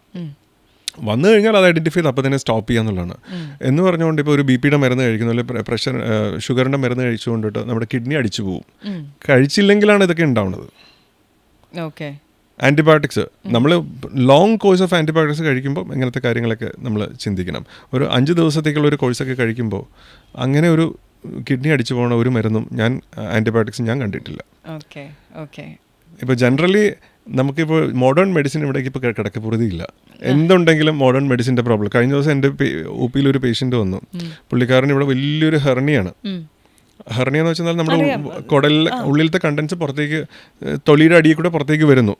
വന്നു കഴിഞ്ഞാൽ അത് ഐഡൻറ്റിഫൈ ചെയ്ത് അപ്പോൾ തന്നെ സ്റ്റോപ്പ് ചെയ്യാന്നുള്ളതാണ്. എന്ന് പറഞ്ഞുകൊണ്ട് ഇപ്പോൾ ഒരു BP-യുടെ മരുന്ന് കഴിക്കുന്ന, അല്ലെങ്കിൽ പ്രഷർ ഷുഗറിൻ്റെ മരുന്ന് കഴിച്ചുകൊണ്ടിട്ട് നമ്മുടെ കിഡ്നി അടിച്ചു പോകും. കഴിച്ചില്ലെങ്കിലാണ് ഇതൊക്കെ ഉണ്ടാവുന്നത്. ഓക്കെ. ആൻറ്റിബയോട്ടിക്സ് നമ്മൾ ലോങ് കോഴ്സ് ഓഫ് ആൻറ്റിബയോട്ടിക്സ് കഴിക്കുമ്പോൾ ഇങ്ങനത്തെ കാര്യങ്ങളൊക്കെ നമ്മൾ ചിന്തിക്കണം. ഒരു 5 ദിവസത്തേക്കുള്ള ഒരു കോഴ്സൊക്കെ കഴിക്കുമ്പോൾ അങ്ങനെ ഒരു കിഡ്നി അടിച്ചു പോകുന്ന ഒരു മരുന്നും ആൻറ്റിബയോട്ടിക്സ് ഞാൻ കണ്ടിട്ടില്ല. Okay okay. ഇപ്പോൾ ജനറലി നമുക്കിപ്പോൾ മോഡേൺ മെഡിസിൻ ഇവിടേക്ക് ഇപ്പോൾ കിടക്കപ്പുറതിയില്ല. എന്തുണ്ടെങ്കിലും മോഡേൺ മെഡിസിൻ്റെ പ്രോബ്ലം. കഴിഞ്ഞ ദിവസം എൻ്റെ OP-യിൽ ഒരു പേഷ്യൻ്റ് വന്നു. പുള്ളിക്കാരൻ ഇവിടെ വലിയൊരു ഹെർണിയാണ്. ഹെർണിയ എന്ന് വെച്ചാൽ നമ്മുടെ കുടലിലെ ഉള്ളിലത്തെ കണ്ടൻസ് പുറത്തേക്ക്, തൊലിയുടെ അടിയിൽ കൂടെ പുറത്തേക്ക് വരുന്നു.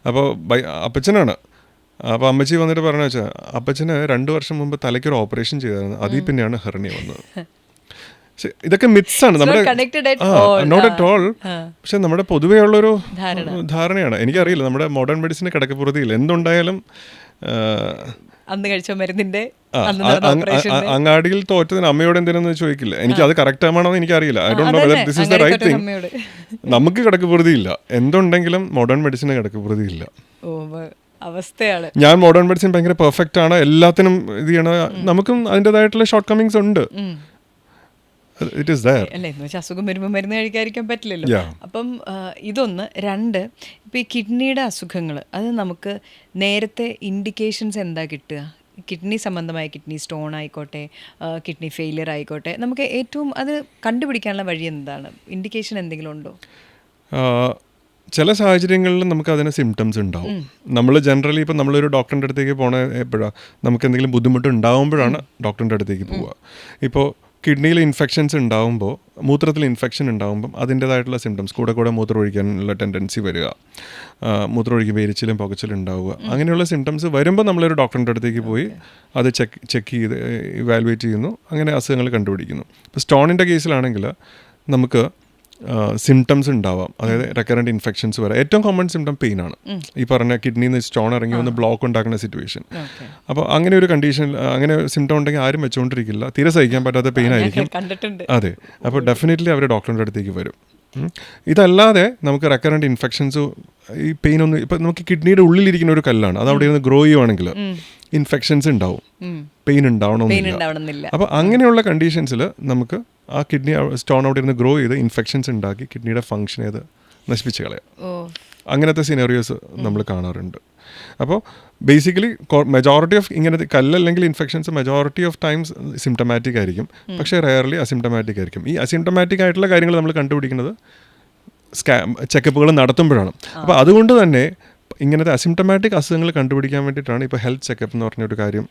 അപ്പോൾ അപ്പച്ചനാണ്. അപ്പോൾ അമ്മച്ചി വന്നിട്ട് പറഞ്ഞു വെച്ചാൽ അപ്പച്ചന് 2 വർഷം മുമ്പ് തലയ്ക്കൊരു ഓപ്പറേഷൻ ചെയ്തായിരുന്നു, അതിൽ പിന്നെയാണ് ഹെർണിയ വന്നത്. ഇതൊക്കെ മിത്സാണ്, നമ്മുടെ നോട്ട് അറ്റ് ഓൾ. പക്ഷെ നമ്മുടെ പൊതുവേ ഉള്ളൊരു ധാരണയാണ്. എനിക്കറിയില്ല, നമ്മുടെ മോഡേൺ മെഡിസിന് കിടക്കപ്പുറത്തില്ല. എന്തുണ്ടായാലും അന്ന് കഴിച്ച മരുന്നിന്റെ അങ്ങാടിയിൽ തോറ്റതിന് അമ്മയോട് എന്തിനാന്ന് ചോദിക്കില്ല. എനിക്ക് അത് കറക്റ്റ് ആണോ എന്ന് എനിക്കറിയില്ല. I don't know whether this is the right thing. നമുക്ക് കിടക്കപ്പുറതിയില്ല. എന്തുണ്ടെങ്കിലും മോഡേൺ മെഡിസിന് കിടക്കപ്പുറതിയില്ല. അവസ്ഥയാണ്. ഞാൻ മോഡേൺ മെഡിസിൻ ഭയങ്കര പെർഫെക്റ്റ് ആണ്, എല്ലാത്തിനും ഇത് ചെയ്യണം. നമുക്കും അതിൻ്റെതായിട്ടുള്ള ഷോർട്ട് കമ്മിങ്സ് ഉണ്ട്. It is there. അല്ലേ, എന്ന് വെച്ചാൽ അസുഖം വരുമ്പോൾ മരുന്ന് കഴിക്കാതിരിക്കാൻ പറ്റില്ലല്ലോ. അപ്പം ഇതൊന്ന്. 2, ഇപ്പോൾ ഈ കിഡ്നിയുടെ അസുഖങ്ങൾ, അത് നമുക്ക് നേരത്തെ ഇൻഡിക്കേഷൻസ് എന്താ കിട്ടുക? കിഡ്നി സംബന്ധമായ കിഡ്നി സ്റ്റോൺ ആയിക്കോട്ടെ, കിഡ്നി ഫെയിലിയർ ആയിക്കോട്ടെ, നമുക്ക് ഏറ്റവും അത് കണ്ടുപിടിക്കാനുള്ള വഴി എന്താണ്? ഇൻഡിക്കേഷൻ എന്തെങ്കിലും ഉണ്ടോ? ചില സാഹചര്യങ്ങളിൽ നമുക്ക് അതിന് സിംറ്റംസ് ഉണ്ടാവും. നമ്മൾ ജനറലി ഇപ്പോൾ നമ്മളൊരു ഡോക്ടറിൻ്റെ അടുത്തേക്ക് പോകണ എപ്പോഴാണ് നമുക്ക് എന്തെങ്കിലും ബുദ്ധിമുട്ട് ഉണ്ടാവുമ്പോഴാണ് ഡോക്ടറിൻ്റെ അടുത്തേക്ക് പോവുക. ഇപ്പോൾ കിഡ്നിയിൽ ഇൻഫെക്ഷൻസ് ഉണ്ടാകുമ്പോൾ, മൂത്രത്തിൽ ഇൻഫെക്ഷൻ ഉണ്ടാകുമ്പം അതിൻ്റേതായിട്ടുള്ള സിംറ്റംസ്, കൂടെ മൂത്രം ഒഴിക്കാനുള്ള ടെൻഡൻസി വരിക, മൂത്രം ഒഴിക്കുമ്പോൾ എരിച്ചിലും പുകച്ചിലും ഉണ്ടാവുക, അങ്ങനെയുള്ള സിംറ്റംസ് വരുമ്പോൾ നമ്മളൊരു ഡോക്ടറിൻ്റെ അടുത്തേക്ക് പോയി അത് ചെക്ക് ചെയ്ത് ഇവാലുവേറ്റ് ചെയ്യുന്നു. അങ്ങനെ അസുഖങ്ങൾ കണ്ടുപിടിക്കുന്നു. ഇപ്പോൾ സ്റ്റോണിൻ്റെ കേസിലാണെങ്കിൽ നമുക്ക് സിംറ്റംസ് ഉണ്ടാവാം. അതായത് റെക്കറൻറ്റ് ഇൻഫെക്ഷൻസ് വരാം. ഏറ്റവും കോമൺ സിംറ്റം പെയിൻ ആണ്. ഈ പറഞ്ഞ കിഡ്നിയിൽ നിന്ന് സ്റ്റോൺ ഇറങ്ങി വന്ന് ബ്ലോക്ക് ഉണ്ടാക്കുന്ന സിറ്റുവേഷൻ. അപ്പോൾ അങ്ങനെ ഒരു കണ്ടീഷൻ, അങ്ങനെ സിംറ്റം ഉണ്ടെങ്കിൽ ആരും വെച്ചുകൊണ്ടിരിക്കില്ല. തീരെ സഹിക്കാൻ പറ്റാത്ത പെയിൻ ആയിരിക്കും. അതെ. അപ്പോൾ ഡെഫിനറ്റ്ലി അവർ ഡോക്ടറിൻ്റെ അടുത്തേക്ക് വരും. ഇതല്ലാതെ നമുക്ക് റെക്കറൻറ്റ് ഇൻഫെക്ഷൻസ്, ഈ പെയിൻ ഒന്നും, ഇപ്പം നമുക്ക് കിഡ്നിയുടെ ഉള്ളിലിരിക്കുന്ന ഒരു കല്ലാണ്, അത് അവിടെ നിന്ന് ഗ്രോ ചെയ്യുവാണെങ്കിൽ ഇൻഫെക്ഷൻസ് ഉണ്ടാവും, പെയിൻ ഉണ്ടാവണമെന്നില്ല. അപ്പോൾ അങ്ങനെയുള്ള കണ്ടീഷൻസിൽ നമുക്ക് ആ കിഡ്നി സ്റ്റോൺ അവിടെ ഇരുന്ന് ഗ്രോ ചെയ്ത് ഇൻഫെക്ഷൻസ് ഉണ്ടാക്കി കിഡ്നിയുടെ ഫങ്ഷൻ ചെയ്ത് നശിപ്പിച്ച് കളയാം. അങ്ങനത്തെ സിനാറിയോസ് നമ്മൾ കാണാറുണ്ട്. അപ്പോൾ ബേസിക്കലി മെജോറിറ്റി ഓഫ് ഇങ്ങനത്തെ കല്ലല്ലെങ്കിൽ infections majority of times symptomatic ആയിരിക്കും, പക്ഷേ റെയർലി അസിംറ്റമാറ്റിക് ആയിരിക്കും. ഈ അസിംറ്റമാറ്റിക് ആയിട്ടുള്ള കാര്യങ്ങൾ നമ്മൾ കണ്ടുപിടിക്കുന്നത് ചെക്കപ്പുകൾ നടത്തുമ്പോഴാണ്. അപ്പോൾ അതുകൊണ്ട് തന്നെ ഇങ്ങനത്തെ അസിംറ്റമാറ്റിക് അസുഖങ്ങൾ കണ്ടുപിടിക്കാൻ വേണ്ടിയിട്ടാണ് ഇപ്പോൾ ഹെൽത്ത് ചെക്കപ്പ് എന്ന് പറഞ്ഞൊരു കാര്യം